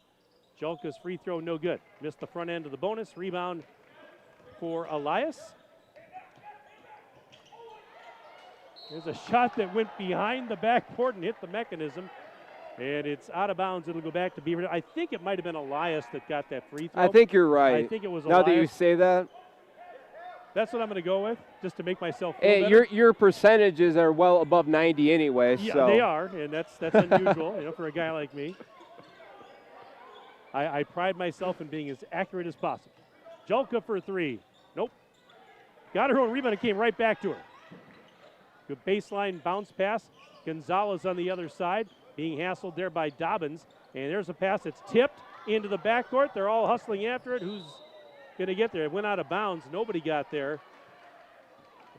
Jelka's free throw, no good. Missed the front end of the bonus. Rebound for Elias. There's a shot that went behind the backboard and hit the mechanism. And it's out of bounds. It'll go back to Beaver. I think it might have been Elias that got that free throw. I think you're right. I think it was Now Elias. that you say that. That's what I'm going to go with, just to make myself feel better. Your percentages are well above 90 anyway. Yeah, so. They are, and that's unusual, for a guy like me. I pride myself in being as accurate as possible. Jelka for three. Nope. Got her own rebound. It came right back to her. Good baseline bounce pass. Gonzalez on the other side, being hassled there by Dobbins. And there's a pass that's tipped into the backcourt. They're all hustling after it. Who's going to get there? It went out of bounds. Nobody got there.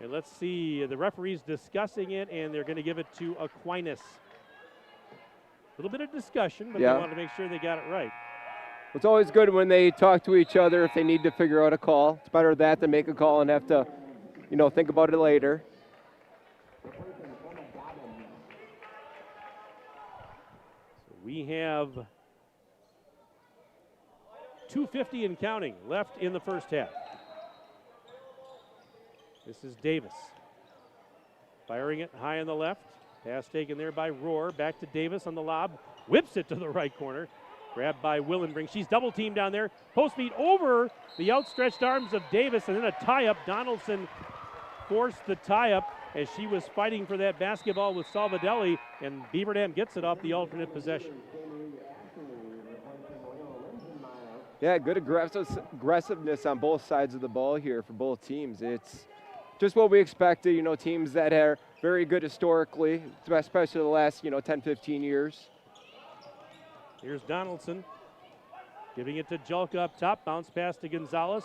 And let's see, the referee's discussing it, and they're going to give it to Aquinas. A little bit of discussion, but they wanted to make sure they got it right. It's always good when they talk to each other if they need to figure out a call. It's better that than make a call and have to, think about it later. So we have 2:50 and counting left in the first half. This is Davis. Firing it high on the left. Pass taken there by Rohr. Back to Davis on the lob. Whips it to the right corner. Grabbed by Willenbring. She's double teamed down there. Post feed over the outstretched arms of Davis, and then a tie-up. Donaldson forced the tie-up as she was fighting for that basketball with Salvadelli, and Beaver Dam gets it off the alternate possession. Yeah, good aggressiveness on both sides of the ball here for both teams. It's just what we expected, teams that are very good historically, especially the last, 10, 15 years. Here's Donaldson giving it to Julka up top. Bounce pass to Gonzalez.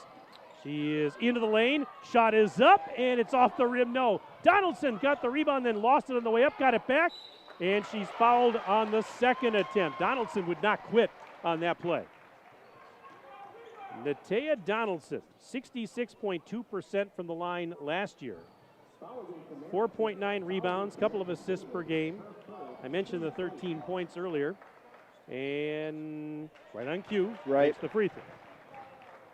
She is into the lane. Shot is up, and it's off the rim. No. Donaldson got the rebound, then lost it on the way up, got it back, and she's fouled on the second attempt. Donaldson would not quit on that play. Natea Donaldson, 66.2% from the line last year. 4.9 rebounds, couple of assists per game. I mentioned the 13 points earlier. And right on cue, makes the free throw.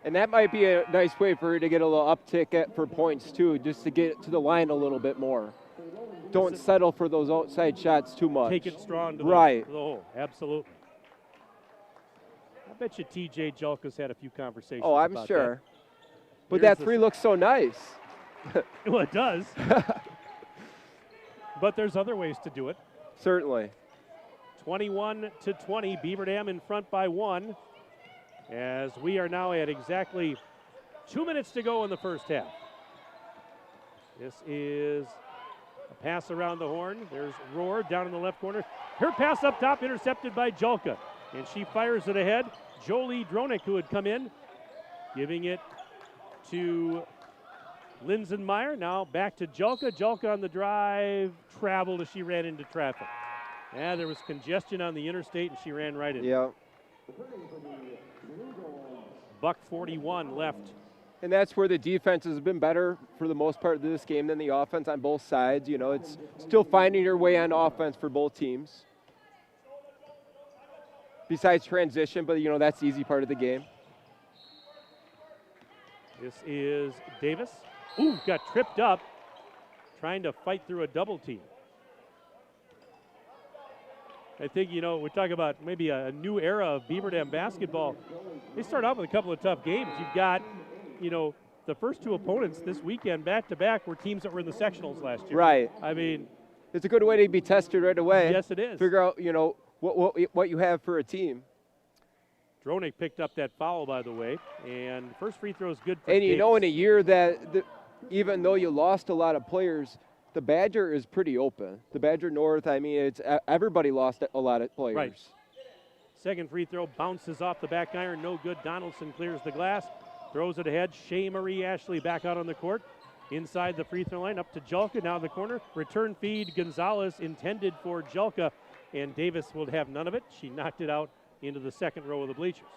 And that might be a nice way for her to get a little uptick for points, too, just to get to the line a little bit more. Don't settle for those outside shots too much. Take it strong to the hole. Absolutely. I bet you T.J. Julka's had a few conversations about that. I'm sure. But that three looks so nice. Well, it does. But there's other ways to do it. Certainly. 21-20, Beaver Dam in front by 1, as we are now at exactly 2 minutes to go in the first half. This is a pass around the horn. There's Rohr down in the left corner. Her pass up top intercepted by Julka, and she fires it ahead. Jolie Dronik, who had come in, giving it to Linsenmeyer. Now back to Julka. Julka on the drive, traveled as she ran into traffic. Yeah, there was congestion on the interstate, and she ran right in. Yeah. Buck 41 left. And that's where the defense has been better for the most part of this game than the offense on both sides. It's still finding your way on offense for both teams. Besides transition, but, that's the easy part of the game. This is Davis. Ooh, got tripped up trying to fight through a double team. I think, we talk about maybe a new era of Beaver Dam basketball. They start out with a couple of tough games. You've got, the first two opponents this weekend back-to-back were teams that were in the sectionals last year. Right. I mean, it's a good way to be tested right away. Yes, it is. Figure out, what you have for a team. Dronik picked up that foul, by the way, and first free throw is good for And Davis. in a year that even though you lost a lot of players, the Badger is pretty open. The Badger North, it's everybody lost a lot of players. Right. Second free throw bounces off the back iron, no good. Donaldson clears the glass, throws it ahead. Shea Marie Ashley back out on the court. Inside the free throw line, up to Julka, now in the corner. Return feed, Gonzalez intended for Julka, and Davis will have none of it. She knocked it out into the second row of the bleachers.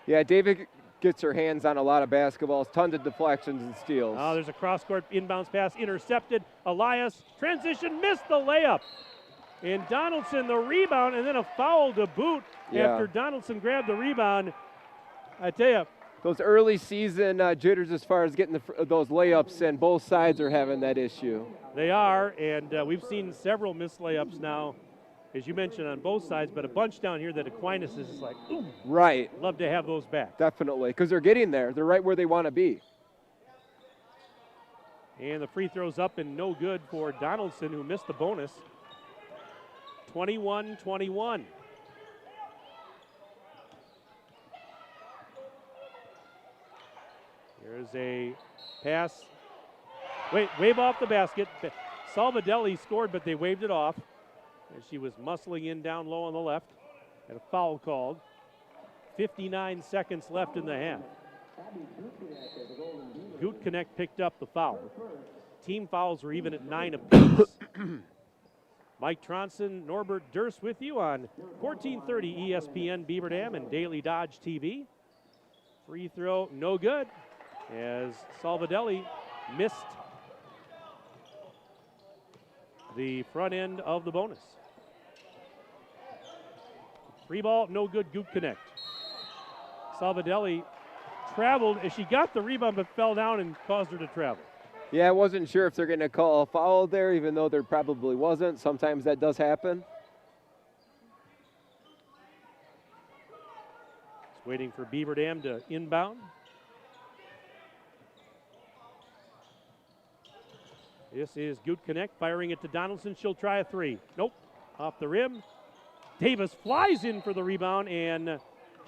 Yeah, David gets her hands on a lot of basketballs, tons of deflections and steals. Oh, there's a cross-court inbounds pass intercepted. Elias, transition, missed the layup. And Donaldson, the rebound, and then a foul to boot after Donaldson grabbed the rebound. I tell you, those early season jitters as far as getting those layups, and both sides are having that issue. They are, and we've seen several missed layups now, as you mentioned, on both sides, but a bunch down here that Aquinas is just like, ooh. Right. Love to have those back. Definitely, because they're getting there. They're right where they want to be. And the free throw's up and no good for Donaldson, who missed the bonus. 21-21. There's a pass. Wave off the basket. Salvadelli scored, but they waved it off as she was muscling in down low on the left. And a foul called. 59 seconds left in the half. Gutknecht picked up the foul. team fouls were even at 9 apiece. Mike Tronson, Norbert Durst with you on 1430 ESPN Beaver Dam and Daily Dodge TV. Free throw, no good, as Salvadelli missed the front end of the bonus. Free ball, no good, Goot Connect. Salvadelli traveled as she got the rebound but fell down and caused her to travel. Yeah, I wasn't sure if they're going to call a foul there, even though there probably wasn't. Sometimes that does happen. Just waiting for Beaver Dam to inbound. This is Goot Connect firing it to Donaldson. She'll try a three. Nope, off the rim. Davis flies in for the rebound, and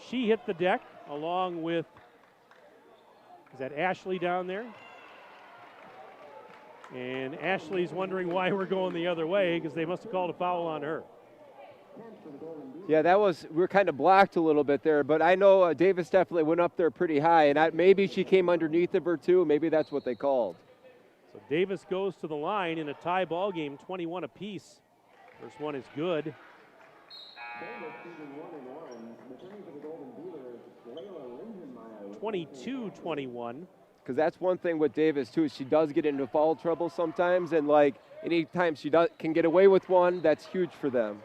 she hit the deck along with, is that Ashley down there? And Ashley's wondering why we're going the other way because they must have called a foul on her. Yeah, we're kind of blocked a little bit there, but I know Davis definitely went up there pretty high, and maybe she came underneath of her too. Maybe that's what they called. So Davis goes to the line in a tie ball game, 21 apiece. First one is good. 22-21. Because that's one thing with Davis too, is she does get into foul trouble sometimes, and like anytime she can get away with one, that's huge for them.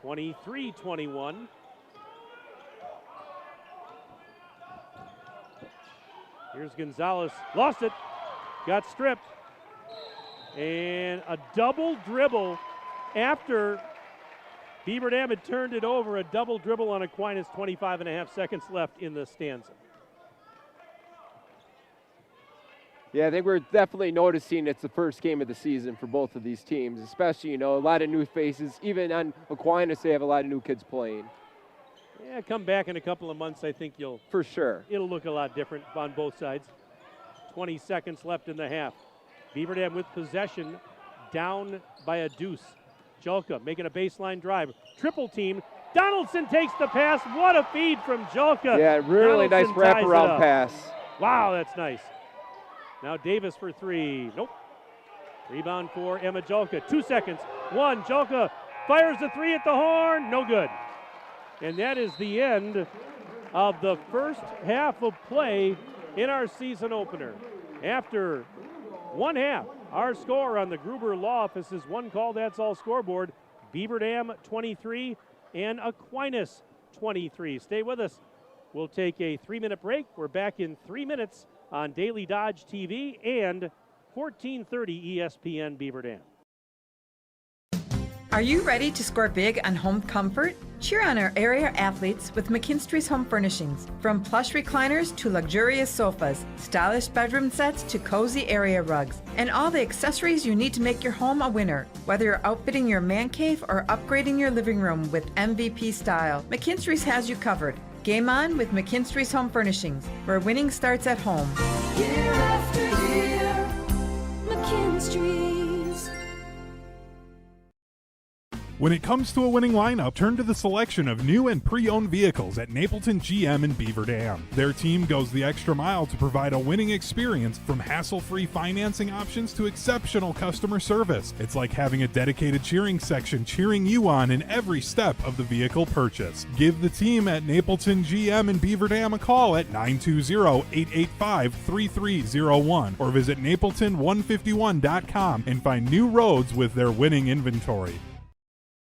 23-21. Here's Gonzalez, lost it, got stripped, and a double dribble after Beaver Dam had turned it over. A double dribble on Aquinas, 25.5 seconds left in the stanza. Yeah, I think we're definitely noticing it's the first game of the season for both of these teams, especially, a lot of new faces. Even on Aquinas, they have a lot of new kids playing. Yeah, come back in a couple of months, I think for sure. It'll look a lot different on both sides. 20 seconds left in the half. Beaver Dam with possession, down by a deuce. Julka making a baseline drive. Triple team. Donaldson takes the pass. What a feed from Julka. Yeah, really nice wraparound pass. Wow, that's nice. Now Davis for three. Nope. Rebound for Emma Julka. 2 seconds. One. Julka fires the three at the horn. No good. And that is the end of the first half of play in our season opener. After one half, our score on the Gruber Law Office is one call. That's all scoreboard. Beaver Dam 23 and Aquinas 23. Stay with us. We'll take a 3-minute break. We're back in 3 minutes on Daily Dodge TV and 1430 ESPN Beaver Dam. Are you ready to score big on home comfort? Cheer on our area athletes with McKinstry's Home Furnishings. From plush recliners to luxurious sofas, stylish bedroom sets to cozy area rugs, and all the accessories you need to make your home a winner. Whether you're outfitting your man cave or upgrading your living room with MVP style, McKinstry's has you covered. Game on with McKinstry's Home Furnishings, where winning starts at home. Year after year, McKinstry's. When it comes to a winning lineup, turn to the selection of new and pre-owned vehicles at Napleton GM in Beaver Dam. Their team goes the extra mile to provide a winning experience, from hassle-free financing options to exceptional customer service. It's like having a dedicated cheering section cheering you on in every step of the vehicle purchase. Give the team at Napleton GM in Beaver Dam a call at 920-885-3301 or visit napleton151.com and find new roads with their winning inventory.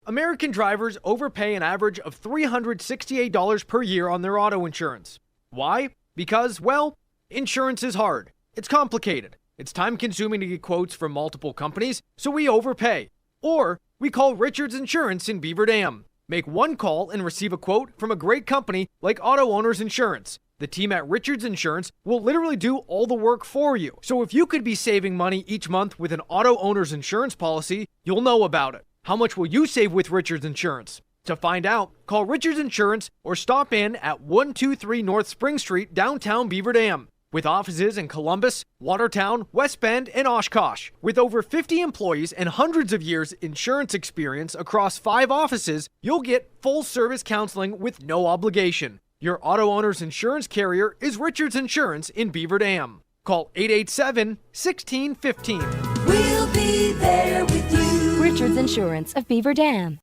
American drivers overpay an average of $368 per year on their auto insurance. Why? Because, well, insurance is hard. It's complicated. It's time-consuming to get quotes from multiple companies, so we overpay. Or we call Richards Insurance in Beaver Dam. Make one call and receive a quote from a great company like Auto Owners Insurance. The team at Richards Insurance will literally do all the work for you. So if you could be saving money each month with an Auto Owners Insurance policy, you'll know about it. How much will you save with Richards Insurance? To find out, call Richards Insurance or stop in at 123 North Spring Street, downtown Beaver Dam. With offices in Columbus, Watertown, West Bend, and Oshkosh. With over 50 employees and hundreds of years insurance experience across 5 offices, you'll get full-service counseling with no obligation. Your auto owner's insurance carrier is Richards Insurance in Beaver Dam. Call 887-1615. We'll be there with you. Richards Insurance of Beaver Dam.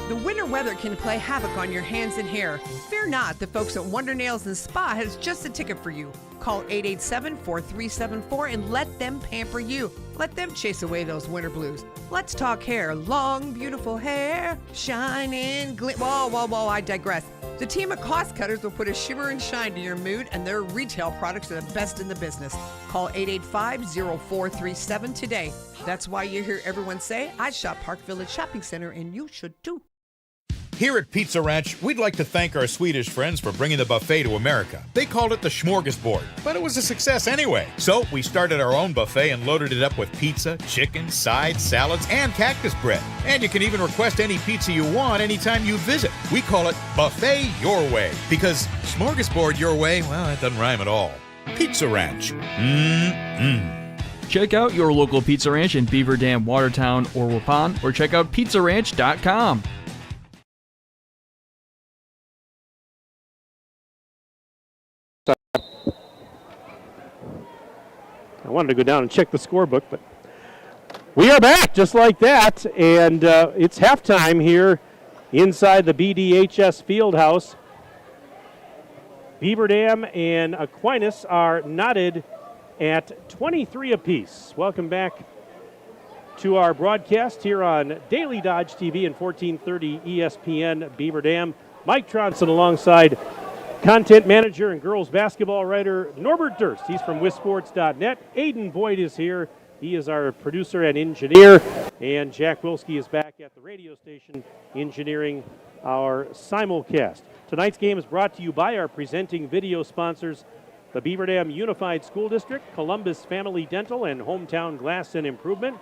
The winter weather can play havoc on your hands and hair. Fear not, the folks at Wonder Nails and Spa has just a ticket for you. Call 887-4374 and let them pamper you. Let them chase away those winter blues. Let's talk hair. Long, beautiful hair, shining, whoa, I digress. The team of cost cutters will put a shimmer and shine to your mood, and their retail products are the best in the business. Call 885-0437 today. That's why you hear everyone say, I shop Park Village Shopping Center, and you should too. Here at Pizza Ranch, we'd like to thank our Swedish friends for bringing the buffet to America. They called it the smorgasbord, but it was a success anyway. So we started our own buffet and loaded it up with pizza, chicken, sides, salads, and cactus bread. And you can even request any pizza you want anytime you visit. We call it Buffet Your Way, because smorgasbord your way, well, that doesn't rhyme at all. Pizza Ranch. Check out your local Pizza Ranch in Beaver Dam, Watertown, or Waupun, or check out pizzaranch.com. I wanted to go down and check the scorebook, but we are back just like that, and it's halftime here inside the BDHS Fieldhouse. Beaver Dam and Aquinas are knotted at 23 apiece. Welcome back to our broadcast here on Daily Dodge TV and 1430 ESPN Beaver Dam. Mike Tronson alongside content manager and girls basketball writer Norbert Durst. He's from wisports.net. Aiden Boyd is here. He is our producer and engineer. And Jack Wilski is back at the radio station engineering our simulcast. Tonight's game is brought to you by our presenting video sponsors, the Beaver Dam Unified School District, Columbus Family Dental, and Hometown Glass and Improvement.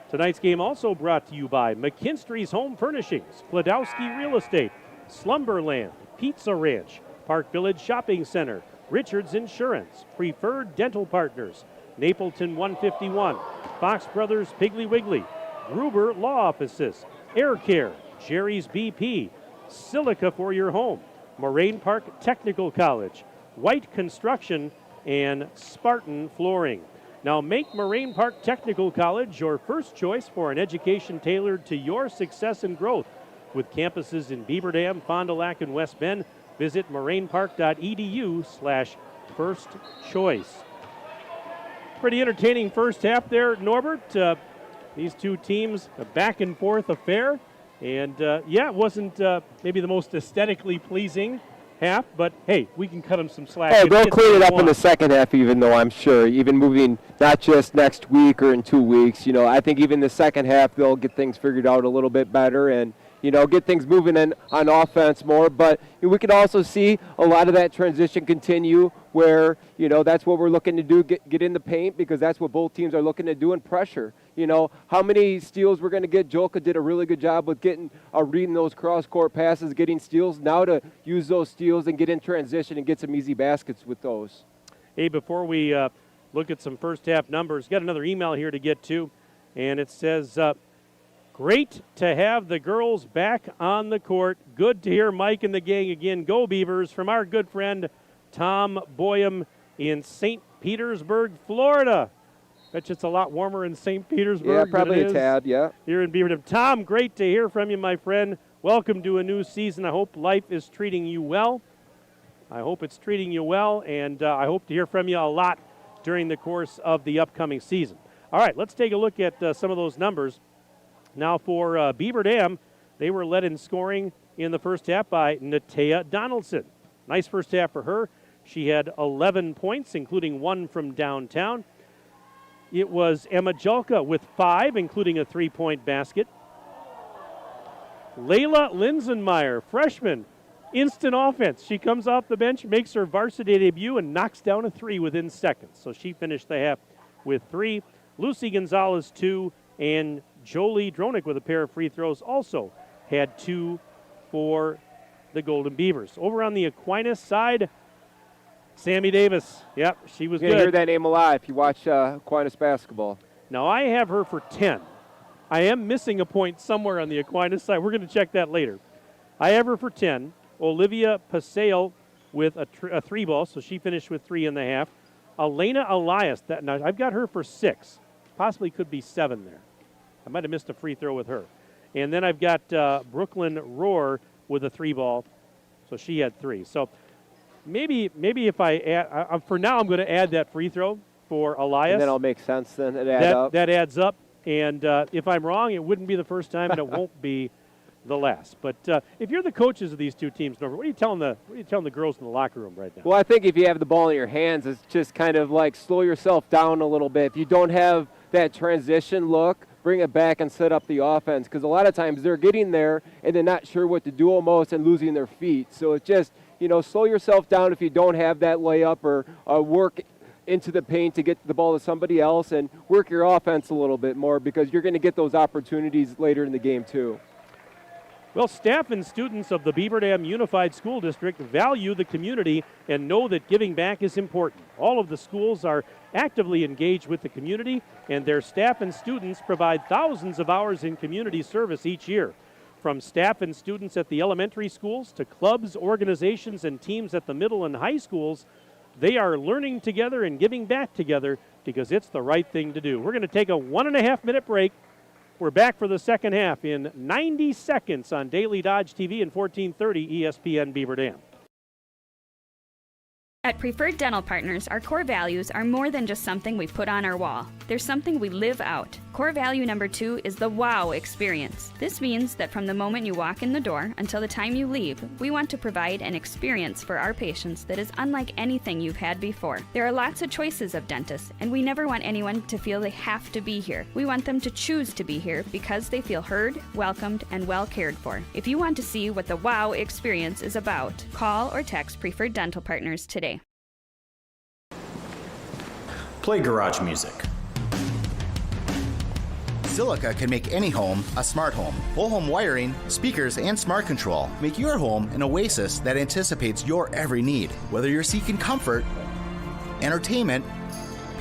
Tonight's game also brought to you by McKinstry's Home Furnishings, Klodowski Real Estate, Slumberland, Pizza Ranch, Park Village Shopping Center, Richards Insurance, Preferred Dental Partners, Napleton 151, Fox Brothers Piggly Wiggly, Gruber Law Offices, Air Care, Jerry's BP, Silica for your home, Moraine Park Technical College, White Construction, and Spartan Flooring. Now make Moraine Park Technical College your first choice for an education tailored to your success and growth. With campuses in Beaver Dam, Fond du Lac, and West Bend, visit morainpark.edu/first choice. Pretty entertaining first half there, Norbert. These two teams, a back and forth affair. And it wasn't maybe the most aesthetically pleasing half, but hey, we can cut them some slack. Hey, they'll clean it up in the second half, even though I'm sure, even moving not just next week or in 2 weeks, I think even the second half they'll get things figured out a little bit better and get things moving on offense more. But we could also see a lot of that transition continue where, that's what we're looking to do, get in the paint, because that's what both teams are looking to do, and pressure. How many steals we're going to get. Jolka did a really good job with reading those cross-court passes, getting steals. Now to use those steals and get in transition and get some easy baskets with those. Hey, before we look at some first half numbers, got another email here to get to, and it says, great to have the girls back on the court. Good to hear Mike and the gang again. Go Beavers, from our good friend Tom Boyum in St. Petersburg, Florida. Bet you it's a lot warmer in St. Petersburg. Yeah, probably than it a tad, yeah. Here in Beaver Dam. Tom, great to hear from you, my friend. Welcome to a new season. I hope life is treating you well. I hope it's treating you well, and I hope to hear from you a lot during the course of the upcoming season. All right, let's take a look at some of those numbers. Now for Beaver Dam, they were led in scoring in the first half by Natea Donaldson. Nice first half for her. She had 11 points, including 1 from downtown. It was Emma Julka with 5, including a 3-point basket. Layla Linsenmeyer, freshman, instant offense. She comes off the bench, makes her varsity debut, and knocks down a 3 within seconds. So she finished the half with 3. Lucy Gonzalez, 2, and Jolie Dronick with a pair of free throws also had 2 for the Golden Beavers. Over on the Aquinas side, Sammy Davis. Yep, she was good. You're going to hear that name a lot if you watch Aquinas basketball. Now, I have her for 10. I am missing a point somewhere on the Aquinas side. We're going to check that later. I have her for 10. Olivia Paseo with a 3 ball, so she finished with 3 in the half. Elena Elias. Now I've got her for 6. Possibly could be 7 there. I might have missed a free throw with her. And then I've got Brooklyn Rohr with a 3-ball. So she had 3. So maybe if I add, for now I'm going to add that free throw for Elias. And then it'll make sense then. That adds up. And if I'm wrong, it wouldn't be the first time, and it won't be the last. But if you're the coaches of these two teams, Norbert, what are you telling the girls in the locker room right now? Well, I think if you have the ball in your hands, it's just kind of like slow yourself down a little bit. If you don't have that transition look, bring it back and set up the offense, because a lot of times they're getting there and they're not sure what to do almost and losing their feet. So it's just, slow yourself down if you don't have that layup or work into the paint to get the ball to somebody else and work your offense a little bit more, because you're going to get those opportunities later in the game too. Well, staff and students of the Beaver Dam Unified School District value the community and know that giving back is important. All of the schools are actively engaged with the community, and their staff and students provide thousands of hours in community service each year. From staff and students at the elementary schools to clubs, organizations, and teams at the middle and high schools, they are learning together and giving back together because it's the right thing to do. We're going to take a 1.5-minute break. We're back for the second half in 90 seconds on Daily Dodge TV and 1430 ESPN Beaver Dam. At Preferred Dental Partners, our core values are more than just something we put on our wall. They're something we live out. Core value number 2 is the wow experience. This means that from the moment you walk in the door until the time you leave, we want to provide an experience for our patients that is unlike anything you've had before. There are lots of choices of dentists, and we never want anyone to feel they have to be here. We want them to choose to be here because they feel heard, welcomed, and well cared for. If you want to see what the wow experience is about, call or text Preferred Dental Partners today. Play garage music. Silica can make any home a smart home. Whole home wiring, speakers, and smart control make your home an oasis that anticipates your every need. Whether you're seeking comfort, entertainment,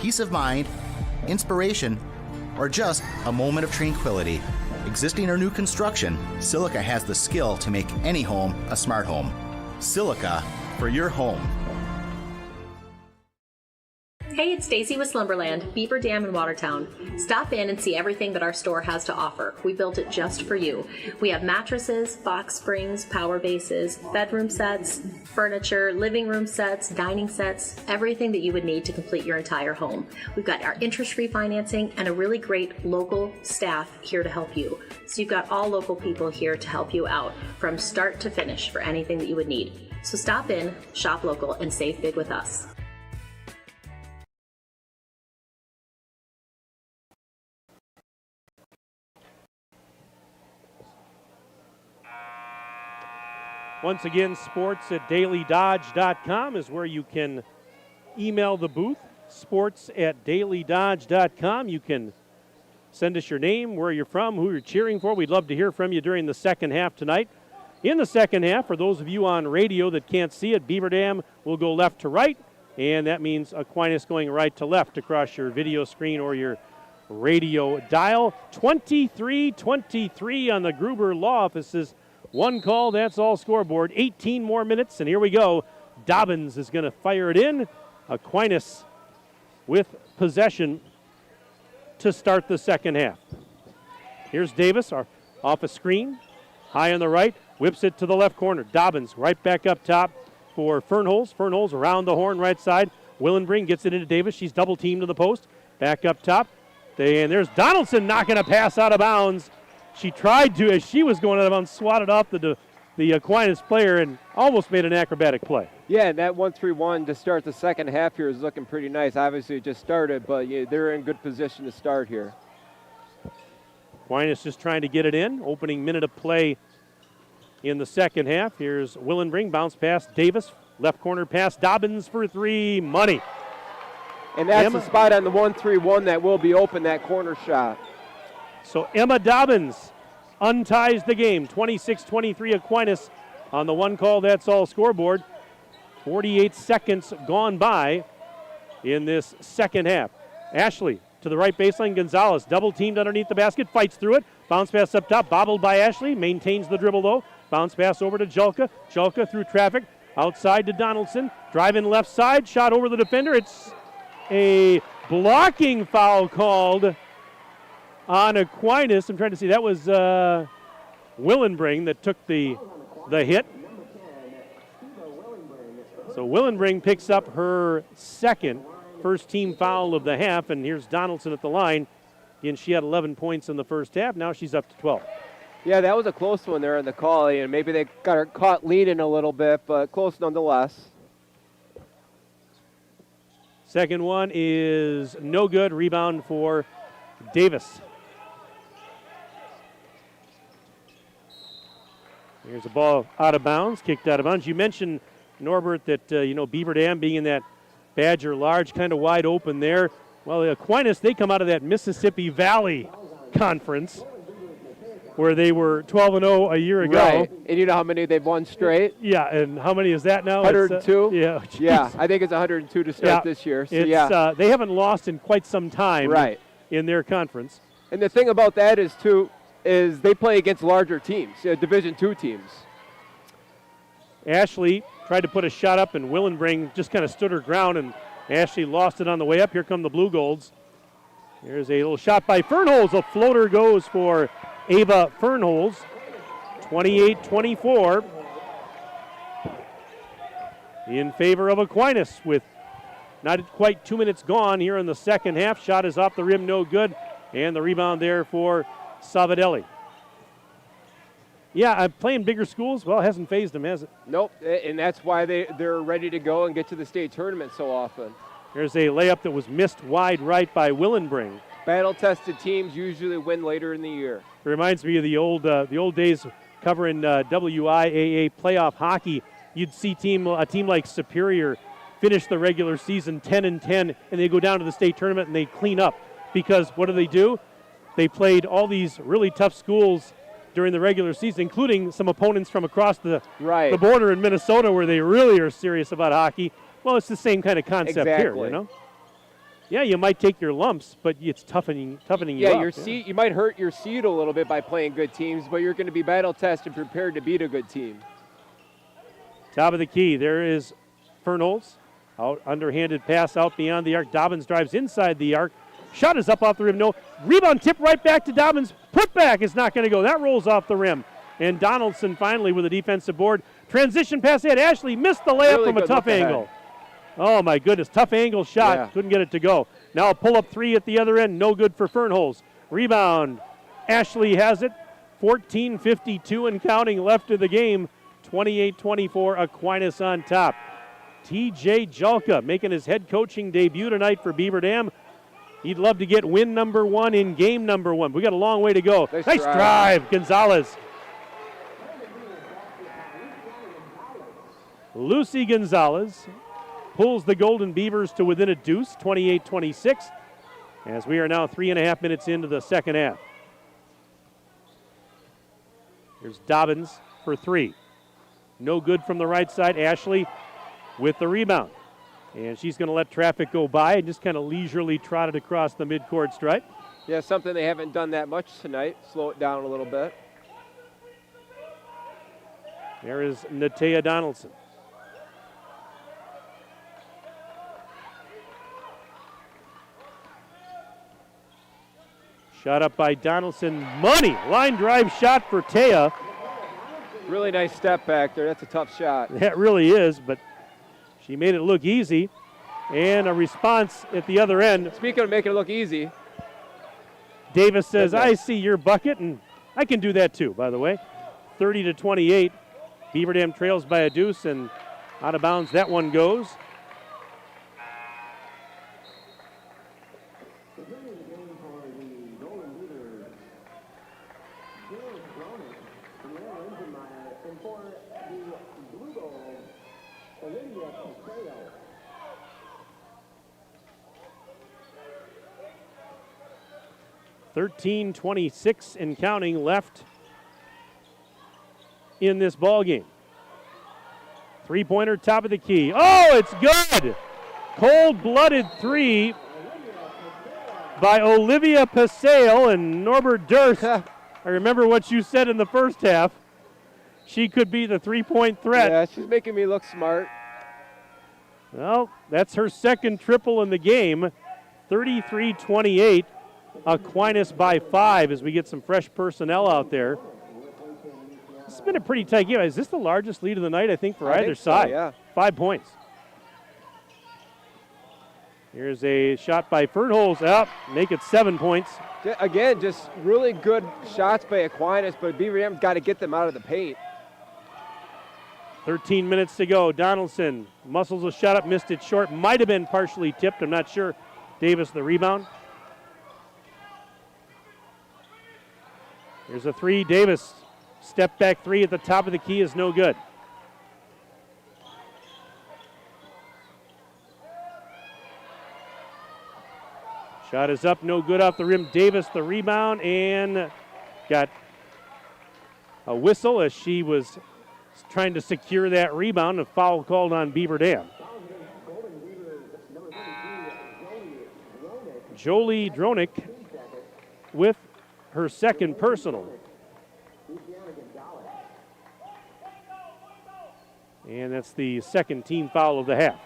peace of mind, inspiration, or just a moment of tranquility. Existing or new construction, Silica has the skill to make any home a smart home. Silica for your home. Hey, it's Stacy with Slumberland, Beaver Dam in Watertown. Stop in and see everything that our store has to offer. We built it just for you. We have mattresses, box springs, power bases, bedroom sets, furniture, living room sets, dining sets, everything that you would need to complete your entire home. We've got our interest-free financing and a really great local staff here to help you. So you've got all local people here to help you out from start to finish for anything that you would need. So stop in, shop local, and save big with us. Once again, sports at dailydodge.com is where you can email the booth. Sports at dailydodge.com. You can send us your name, where you're from, who you're cheering for. We'd love to hear from you during the second half tonight. In the second half, for those of you on radio that can't see it, Beaver Dam will go left to right, and that means Aquinas going right to left across your video screen or your radio dial. 23-23 on the Gruber Law Office's one call, that's all scoreboard. 18 more minutes, and here we go. Dobbins is going to fire it in. Aquinas with possession to start the second half. Here's Davis off a screen, high on the right, whips it to the left corner. Dobbins right back up top for Fernholz. Fernholz around the horn right side. Willenbring gets it into Davis. She's double teamed to the post. Back up top. And there's Donaldson knocking a pass out of bounds. She tried to, as she was going out of bounds, swatted off the Aquinas player and almost made an acrobatic play. Yeah, and that 1-3-1 to start the second half here is looking pretty nice. Obviously, it just started, but yeah, they're in good position to start here. Aquinas just trying to get it in. Opening minute of play in the second half. Here's Willenbring, bounce pass Davis. Left corner pass, Dobbins for 3, money. And that's the spot on the 1-3-1 that will be open, that corner shot. So Emma Dobbins unties the game. 26-23 Aquinas on the one call, that's all scoreboard. 48 seconds gone by in this second half. Ashley to the right baseline. Gonzalez double teamed underneath the basket, fights through it. Bounce pass up top, bobbled by Ashley, maintains the dribble though. Bounce pass over to Julka. Julka through traffic, outside to Donaldson. Drive in left side, shot over the defender. It's a blocking foul called on Aquinas. I'm trying to see. That was Willenbring that took the hit. So Willenbring picks up her first team foul of the half, and here's Donaldson at the line. Again, she had 11 points in the first half. Now she's up to 12. Yeah, that was a close one there in the call, and maybe they got her caught leading a little bit, but close nonetheless. Second one is no good. Rebound for Davis. Here's a ball out of bounds, kicked out of bounds. You mentioned, Norbert, that, Beaver Dam being in that Badger large, kind of wide open there. Well, the Aquinas, they come out of that Mississippi Valley Conference where they were 12-0 a year ago. Right, and you know how many they've won straight? Yeah, and how many is that now? 102? Yeah, yeah, I think it's 102 to start this year. So they haven't lost in quite some time in their conference. And the thing about that is they play against larger teams, Division II teams. Ashley tried to put a shot up, and Willenbring just kind of stood her ground, and Ashley lost it on the way up. Here come the Blue Golds. Here's a little shot by Fernholz. A floater goes for Ava Fernholz. 28-24 in favor of Aquinas with not quite 2 minutes gone here in the second half. Shot is off the rim, no good. And the rebound there for Savadelli. Yeah, playing bigger schools, well, it hasn't phased them, has it? Nope, and that's why they're ready to go and get to the state tournament so often. There's a layup that was missed wide right by Willenbring. Battle-tested teams usually win later in the year. It reminds me of the old days covering WIAA playoff hockey. You'd see a team like Superior finish the regular season 10-10, and they go down to the state tournament and they clean up. Because what do? They played all these really tough schools during the regular season, including some opponents from across the border in Minnesota where they really are serious about hockey. Well, it's the same kind of concept here, you know? Yeah, you might take your lumps, but it's toughening you up. You might hurt your seed a little bit by playing good teams, but you're going to be battle-tested and prepared to beat a good team. Top of the key, there is Fernholz. Underhanded pass out beyond the arc. Dobbins drives inside the arc. Shot is up off the rim. No. Rebound tip right back to Dobbins. Putback is not going to go. That rolls off the rim. And Donaldson finally with a defensive board. Transition pass ahead. Ashley missed the layup from a tough angle. Oh, my goodness. Tough angle shot. Yeah. Couldn't get it to go. Now a pull-up three at the other end. No good for Fernholz. Rebound. Ashley has it. 14:52 and counting left of the game. 28-24. Aquinas on top. T.J. Julka making his head coaching debut tonight for Beaver Dam. He'd love to get win number one in game number one. We got a long way to go. Nice drive, Gonzalez. Lucy Gonzalez pulls the Golden Beavers to within a deuce, 28-26, as we are now 3.5 minutes into the second half. Here's Dobbins for three. No good from the right side. Ashley with the rebound. And she's going to let traffic go by and just kind of leisurely trot it across the midcourt stripe. Yeah, something they haven't done that much tonight. Slow it down a little bit. There is Natea Donaldson. Shot up by Donaldson. Money. Line drive shot for Taya. Really nice step back there. That's a tough shot. That really is, but she made it look easy. And a response at the other end. Speaking of making it look easy, Davis says, I see your bucket, and I can do that too, by the way. 30-28. Beaver Dam trails by a deuce, and out of bounds that one goes. .26 and counting left in this ball game. Three-pointer, top of the key. Oh, it's good! Cold-blooded three by Olivia Pasale and Norbert Durst. I remember what you said in the first half. She could be the three-point threat. Yeah, she's making me look smart. Well, that's her second triple in the game. 33-28. Aquinas by 5 as we get some fresh personnel out there. This has been a pretty tight game. Is this the largest lead of the night, I think, for either side? Yeah. 5 points. Here's a shot by Fernholz. Up, make it 7 points. Again, just really good shots by Aquinas, but Beaver Dam's got to get them out of the paint. 13 minutes to go. Donaldson muscles a shot up, missed it short. Might have been partially tipped. I'm not sure. Davis the rebound. Here's a 3. Davis, step back 3 at the top of the key is no good. Shot is up, no good off the rim. Davis the rebound and got a whistle as she was trying to secure that rebound. A foul called on Beaver Dam. Jolie Dronick with her second personal. And that's the second team foul of the half.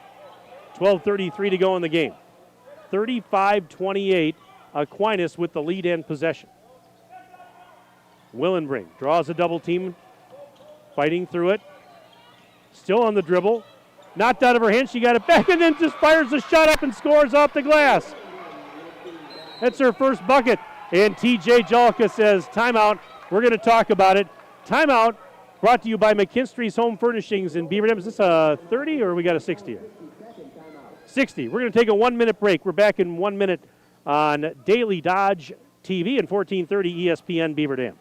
12:33 to go in the game. 35-28, Aquinas with the lead and possession. Willenbring draws a double team, fighting through it. Still on the dribble. Knocked out of her hand, she got it back and then just fires the shot up and scores off the glass. That's her first bucket. And TJ Jalka says, timeout, we're going to talk about it. Timeout brought to you by McKinstry's Home Furnishings in Beaver Dam. Is this a 30 or we got a 60 here? 60. We're going to take a 1-minute break. We're back in 1 minute on Daily Dodge TV and 1430 ESPN Beaver Dam.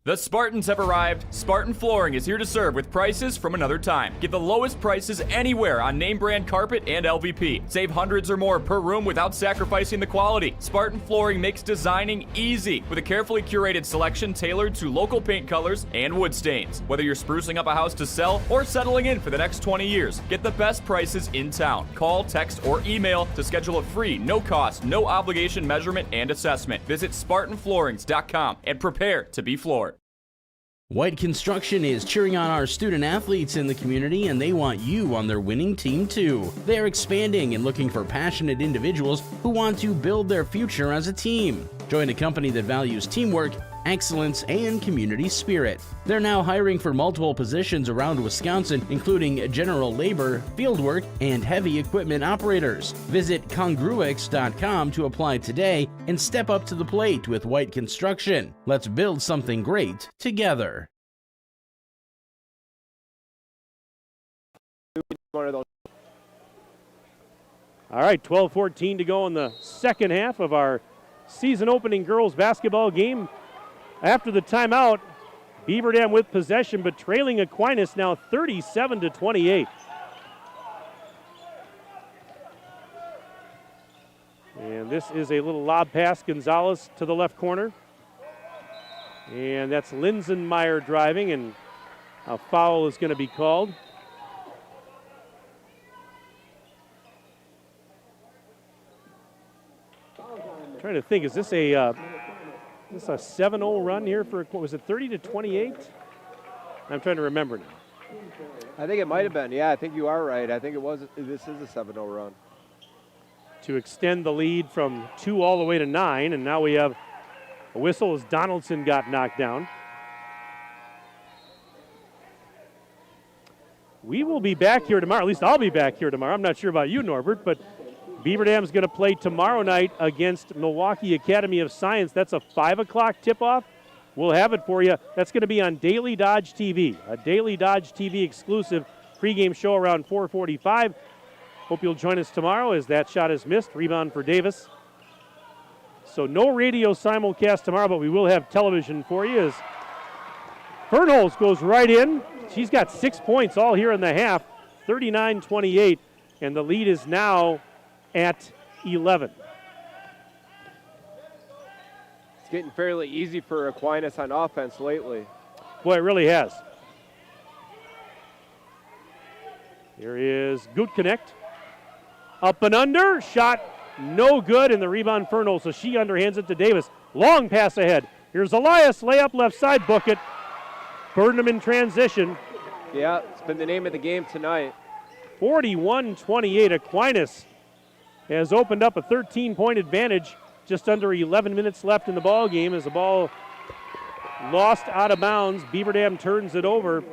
The Spartans have arrived. Spartan Flooring is here to serve with prices from another time. Get the lowest prices anywhere on name brand carpet and LVP. Save hundreds or more per room without sacrificing the quality. Spartan Flooring makes designing easy with a carefully curated selection tailored to local paint colors and wood stains. Whether you're sprucing up a house to sell or settling in for the next 20 years, get the best prices in town. Call, text, or email to schedule a free, no cost, no obligation measurement and assessment. Visit SpartanFloorings.com and prepare to be floored. White Construction is cheering on our student athletes in the community, and they want you on their winning team too. They are expanding and looking for passionate individuals who want to build their future as a team. Join a company that values teamwork, excellence, and community spirit. They're now hiring for multiple positions around Wisconsin, including general labor, fieldwork, and heavy equipment operators. Visit congruix.com to apply today and step up to the plate with White Construction. Let's build something great together. All right, 12:14 to go in the second half of our season opening girls basketball game. After the timeout, Beaver Dam with possession, but trailing Aquinas now 37-28. And this is a little lob pass, Gonzalez to the left corner. And that's Linsenmeyer driving, and a foul is going to be called. I'm trying to think, is this a 7-0 run here for, what was it, 30-28? I'm trying to remember now. I think it might have been. Yeah, I think you are right. I think this is a 7-0 run. To extend the lead from 2 all the way to 9, and now we have a whistle as Donaldson got knocked down. We will be back here tomorrow. At least I'll be back here tomorrow. I'm not sure about you, Norbert, but Beaver Dam's going to play tomorrow night against Milwaukee Academy of Science. That's a 5 o'clock tip-off. We'll have it for you. That's going to be on Daily Dodge TV, a Daily Dodge TV exclusive pregame show around 4:45. Hope you'll join us tomorrow as that shot is missed. Rebound for Davis. So no radio simulcast tomorrow, but we will have television for you as Fernholz goes right in. She's got 6 points all here in the half, 39-28, and the lead is now at 11. It's getting fairly easy for Aquinas on offense lately. Boy, it really has. Here is Gutconnect. Up and under, shot no good, and the rebound Fernholz, so she underhands it to Davis. Long pass ahead. Here's Elias, layup left side, book it. Burnham in transition. Yeah, it's been the name of the game tonight. 41-28. Aquinas has opened up a 13-point advantage. Just under 11 minutes left in the ball game as the ball lost out of bounds. Beaver Dam turns it over.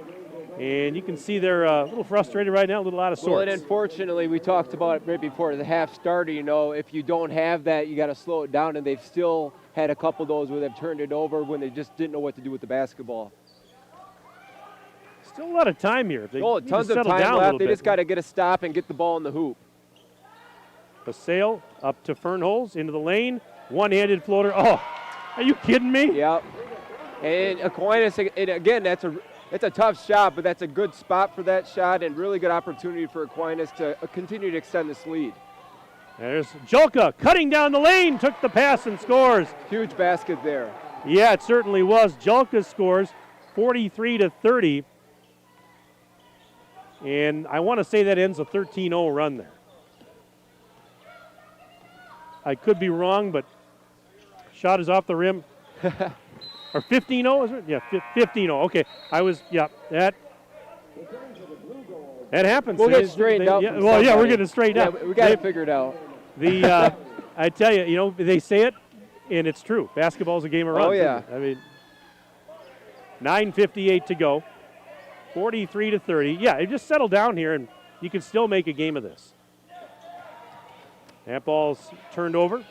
And you can see they're a little frustrated right now, a little out of sorts. Well, and unfortunately, we talked about it right before the half started. You know, if you don't have that, you got to slow it down. And they've still had a couple of those where they've turned it over when they just didn't know what to do with the basketball. Still a lot of time here. Tons of time left. They just got to get a stop and get the ball in the hoop. Paseo up to Fernholz into the lane. One-handed floater. Oh, are you kidding me? Yep. And Aquinas, and again, it's a tough shot, but that's a good spot for that shot and really good opportunity for Aquinas to continue to extend this lead. There's Julka cutting down the lane, took the pass and scores. Huge basket there. Yeah, it certainly was. Julka scores 43-30. And I want to say that ends a 13-0 run there. I could be wrong, but shot is off the rim. Or 15-0, is it? Yeah, 15-0. Okay, that happens. We'll get straightened out. We're getting straightened out. We got it figured out. I tell you, they say it, and it's true. Basketball's a game of runs. Oh, yeah. I mean, 9:58 to go, 43-30. Yeah, it just settled down here, and you can still make a game of this. That ball's turned over.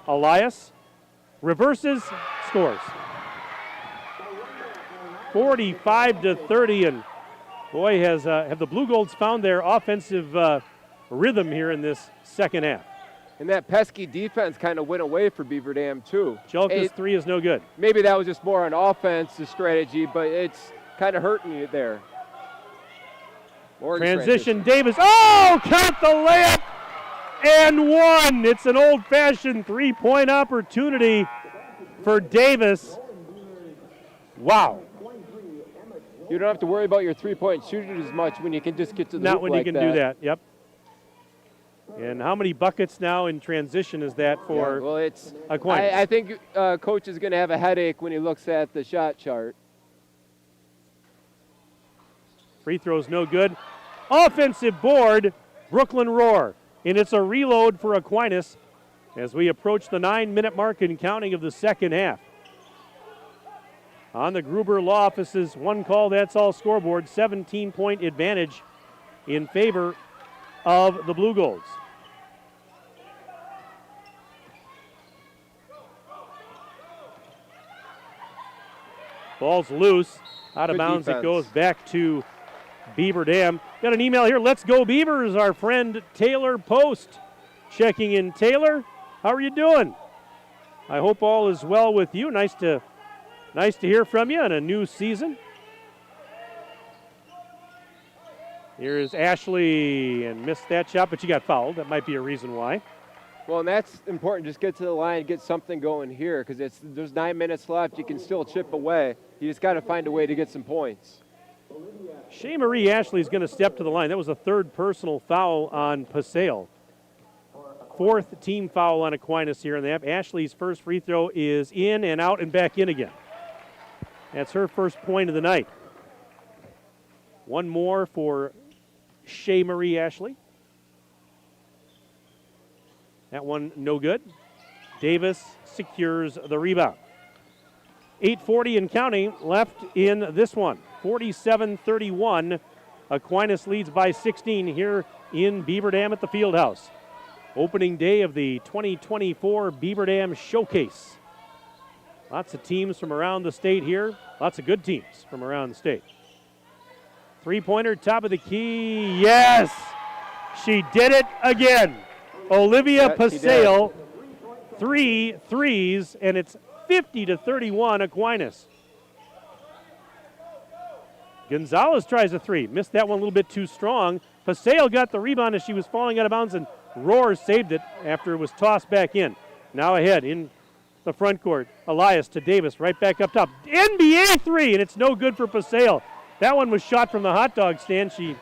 Elias reverses, scores. 45-30, and boy, have the Blue Golds found their offensive rhythm here in this second half. And that pesky defense kind of went away for Beaver Dam, too. Julka's three is no good. Maybe that was just more on offense, the strategy, but it's kind of hurting you there. Transition, Davis. Oh, count the layup and one. It's an old-fashioned three-point opportunity for Davis. Wow. You don't have to worry about your three-point shooters as much when you can just get to the Not hoop when like you can do that, yep. And how many buckets now in transition is that for Aquinas? I think Coach is going to have a headache when he looks at the shot chart. Free throw's no good. Offensive board, Brooklyn Roar. And it's a reload for Aquinas as we approach the 9-minute mark and counting of the second half. On the Gruber Law Office's one call, that's all scoreboard, 17-point advantage in favor of the Blue Golds. Ball's loose, out of Good bounds. defense. It goes back to Beaver Dam. Got an email here. Let's go Beavers. Our friend Taylor Post checking in. Taylor, how are you doing? I hope all is well with you. Nice to hear from you in a new season. Here is Ashley, and missed that shot, but you got fouled. That might be a reason why. Well, and that's important. Just get to the line, get something going here, because there's 9 minutes left. You can still chip away. You just got to find a way to get some points. Shea Marie Ashley is going to step to the line. That was a third personal foul on Paseo. Fourth team foul on Aquinas here in the half. Ashley's first free throw is in and out and back in again. That's her first point of the night. One more for Shea Marie Ashley. That one no good. Davis secures the rebound. 8:40 and counting left in this one. 47-31. Aquinas leads by 16 here in Beaver Dam at the Fieldhouse. Opening day of the 2024 Beaver Dam Showcase. Lots of teams from around the state here. Lots of good teams from around the state. Three-pointer, top of the key. Yes! She did it again. Olivia Paseo, 3 threes, and it's 50-31 Aquinas. Gonzalez tries a three. Missed that one a little bit too strong. Paseo got the rebound as she was falling out of bounds, and Roar saved it after it was tossed back in. Now ahead in the front court. Elias to Davis, right back up top. NBA three, and it's no good for Paseo. That one was shot from the hot dog stand. She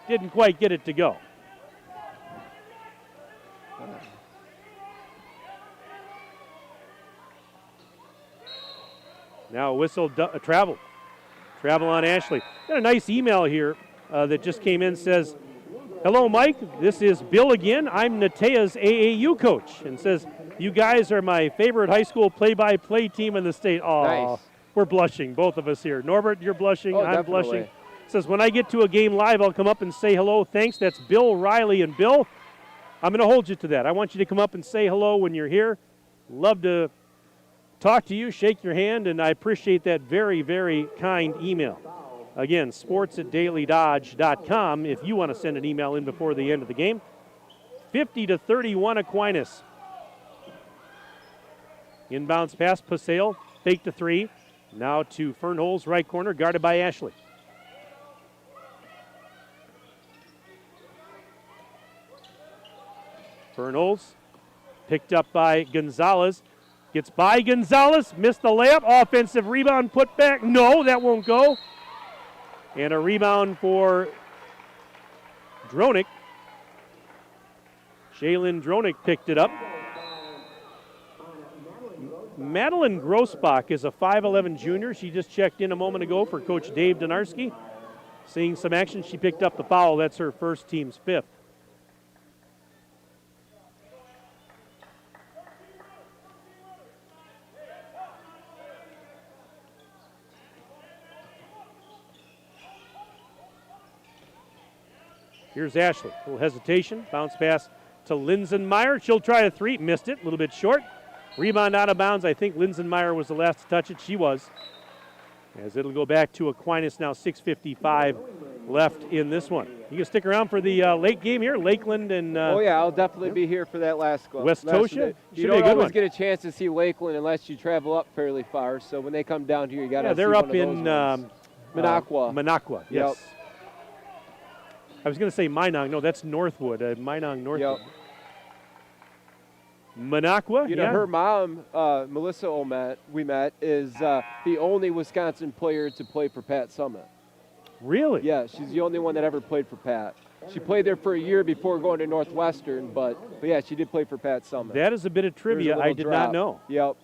didn't quite get it to go. Now a whistle, travel on Ashley. Got a nice email here that just came in, says, Hello, Mike. This is Bill again. I'm Natea's AAU coach, and says, you guys are my favorite high school play-by-play team in the state. Aw, Nice. We're blushing, both of us here. Norbert, you're blushing. Oh, I'm definitely. blushing. Says, when I get to a game live, I'll come up and say hello. Thanks. That's Bill Riley. And Bill, I'm going to hold you to that. I want you to come up and say hello when you're here. Love to talk to you, shake your hand, and I appreciate that very, very kind email. Again, sports@dailydodge.com if you want to send an email in before the end of the game. 50-31 Aquinas. Inbounds pass, Paseo, fake to three. Now to Fernholz, right corner, guarded by Ashley. Fernholz, picked up by Gonzalez. Gets by Gonzalez, missed the layup. Offensive rebound, put back. No, that won't go. And a rebound for Dronick. Jalen Dronick picked it up. Madeline Grossbach is a 5'11 junior. She just checked in a moment ago for Coach Dave Donarski. Seeing some action, she picked up the foul. That's her first, team's fifth. Here's Ashley. A little hesitation. Bounce pass to Linsenmeyer. She'll try a three. Missed it. A little bit short. Rebound out of bounds. I think Linsenmeyer was the last to touch it. She was. As it'll go back to Aquinas now. 6:55 left in this one. You can stick around for the late game here. Lakeland and oh yeah, I'll definitely be here for that last goal. West Tosha. You don't always get a chance to see Lakeland unless you travel up fairly far. So when they come down here, you got to. Yeah, they're up in Minocqua. Minocqua. Yes. Yep. I was going to say Minong. No, that's Northwood. Minong, Northwood. Yep. Minocqua, you know, her mom, Melissa Omet, we met, is the only Wisconsin player to play for Pat Summit. Really? Yeah, she's the only one that ever played for Pat. She played there for a year before going to Northwestern, but yeah, she did play for Pat Summit. That is a bit of trivia I did not know. Yep.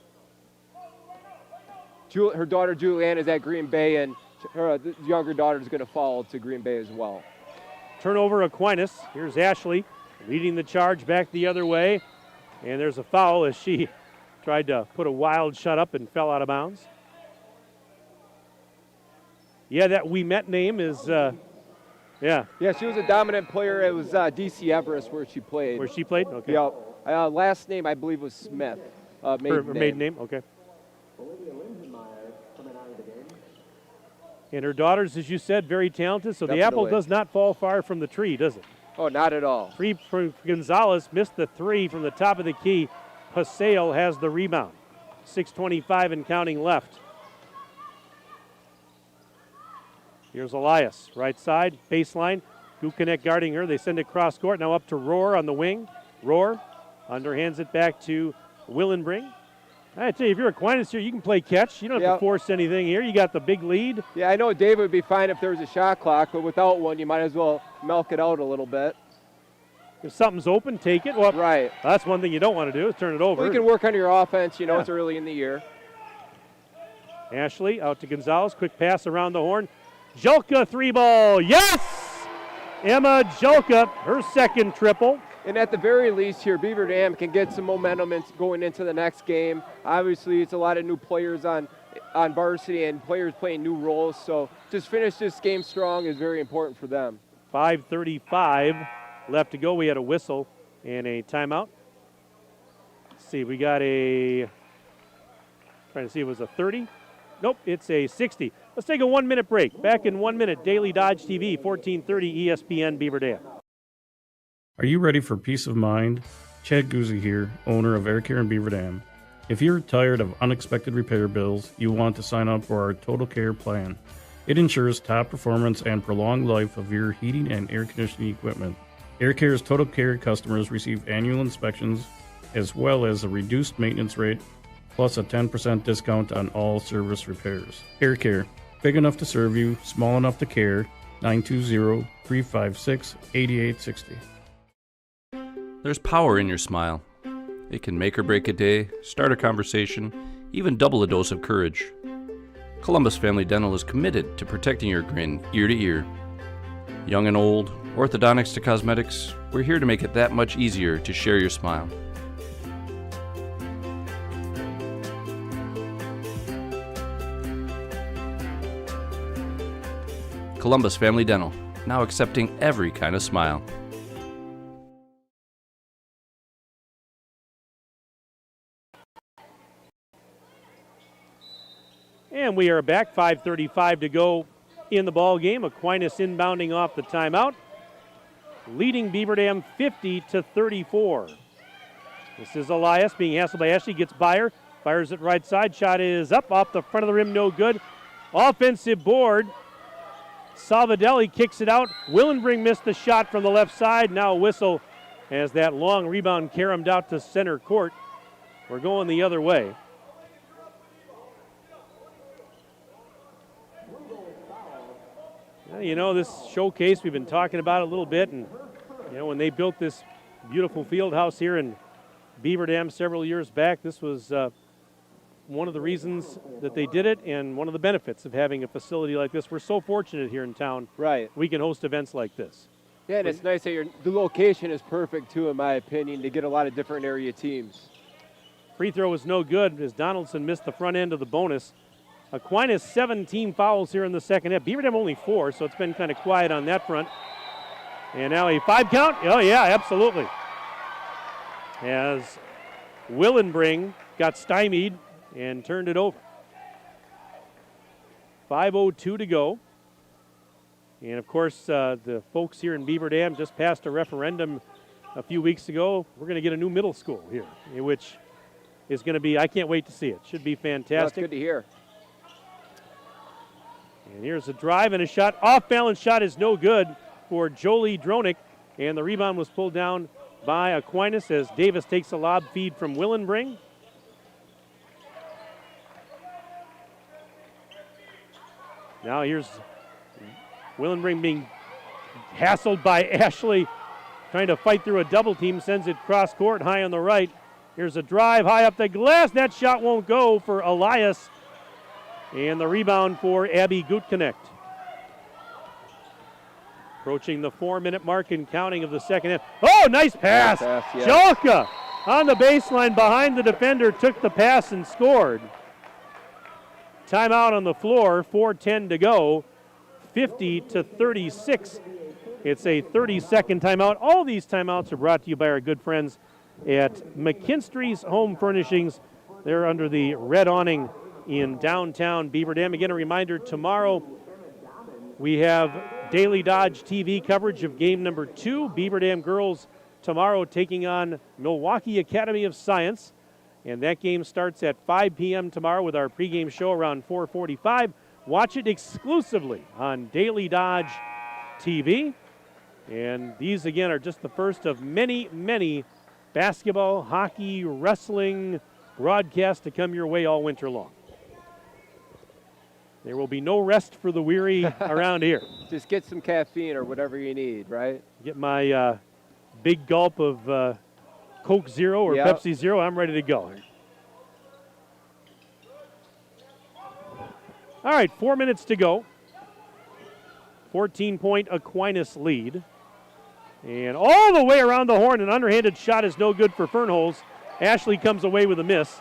Her daughter Julianne is at Green Bay, and her younger daughter is going to follow to Green Bay as well. Turnover Aquinas. Here's Ashley leading the charge back the other way. And there's a foul as she tried to put a wild shot up and fell out of bounds. Yeah, that We Met name is, yeah. Yeah, she was a dominant player. It was DC Everest where she played. Where she played? Okay. Yeah. Last name, I believe, was Smith. Maiden name, okay. And her daughters, as you said, very talented. So Definitely. The apple does not fall far from the tree, does it? Oh, not at all. Three for Gonzalez, missed the three from the top of the key. Paseo has the rebound. 6:25 and counting left. Here's Elias, right side, baseline. Gukanek guarding her. They send it cross court. Now up to Rohr on the wing. Rohr underhands it back to Willenbring. I tell you, if you're Aquinas here, you can play catch. You don't have to force anything here. You got the big lead. Yeah, I know David would be fine if there was a shot clock, but without one, you might as well milk it out a little bit. If something's open, take it. Well, right. That's one thing you don't want to do is turn it over. Well, you can work on your offense. You know, it's early in the year. Ashley out to Gonzalez. Quick pass around the horn. Jelka three ball. Yes! Emma Jelka, her second triple. And at the very least here, Beaver Dam can get some momentum going into the next game. Obviously, it's a lot of new players on varsity and players playing new roles. So just finish this game strong is very important for them. 5:35 left to go. We had a whistle and a timeout. Let's see, we got trying to see if it was a 30. Nope, it's a 60. Let's take a 1-minute break. Back in 1 minute, Daily Dodge TV, 1430 ESPN Beaver Dam. Are you ready for peace of mind? Chad Guzzi here, owner of Air Care in Beaver Dam. If you're tired of unexpected repair bills, you want to sign up for our Total Care plan. It ensures top performance and prolonged life of your heating and air conditioning equipment. Air Care's Total Care customers receive annual inspections as well as a reduced maintenance rate plus a 10% discount on all service repairs. Air Care, big enough to serve you, small enough to care. 920-356-8860. There's power in your smile. It can make or break a day, start a conversation, even double a dose of courage. Columbus Family Dental is committed to protecting your grin ear to ear. Young and old, Orthodontics to cosmetics, we're here to make it that much easier to share your smile. Columbus Family Dental, now accepting every kind of smile. And we are back, 5:35 to go in the ball game. Aquinas inbounding off the timeout, leading Beaver Dam 50-34. This is Elias being hassled by Ashley, gets by her, fires it right side, shot is up off the front of the rim, no good. Offensive board. Salvadelli kicks it out. Willenbring missed the shot from the left side. Now a whistle as that long rebound caromed out to center court. We're going the other way. Well, you know, this showcase, we've been talking about it a little bit, and you know, when they built this beautiful field house here in Beaver Dam several years back, this was one of the reasons that they did it and one of the benefits of having a facility like this. We're so fortunate here in town. Right. We can host events like this. Yeah, and it's nice that the location is perfect, too, in my opinion, to get a lot of different area teams. Free throw was no good as Donaldson missed the front end of the bonus. Aquinas 17 fouls here in the second half. Beaver Dam only 4, so it's been kind of quiet on that front. And now a 5 count. Oh, yeah, absolutely. As Willenbring got stymied and turned it over. 5:02 to go. And, of course, the folks here in Beaver Dam just passed a referendum a few weeks ago. We're going to get a new middle school here, which is going to be, I can't wait to see it. Should be fantastic. That's good to hear. And here's a drive and a shot. Off-balance shot is no good for Jolie Dronick. And the rebound was pulled down by Aquinas as Davis takes a lob feed from Willenbring. Now here's Willenbring being hassled by Ashley, trying to fight through a double team, sends it cross court high on the right. Here's a drive high up the glass. That shot won't go for Elias. And the rebound for Abby Gutknecht. Approaching the 4-minute mark and counting of the second half. Oh, nice pass. Nice pass, yeah. Jalka on the baseline behind the defender, took the pass and scored. Timeout on the floor, 4:10 to go, 50-36. It's a 30-second timeout. All these timeouts are brought to you by our good friends at McKinstry's Home Furnishings. They're under the red awning in downtown Beaver Dam. Again, a reminder, tomorrow we have Daily Dodge TV coverage of game number 2. Beaver Dam girls tomorrow taking on Milwaukee Academy of Science. And that game starts at 5 p.m. tomorrow with our pregame show around 4:45. Watch it exclusively on Daily Dodge TV. And these, again, are just the first of many, many basketball, hockey, wrestling broadcasts to come your way all winter long. There will be no rest for the weary around here. Just get some caffeine or whatever you need, right? Get my big gulp of Coke Zero or Pepsi Zero. I'm ready to go. All right, 4 minutes to go. 14-point Aquinas lead. And all the way around the horn, an underhanded shot is no good for Fernholz. Ashley comes away with a miss.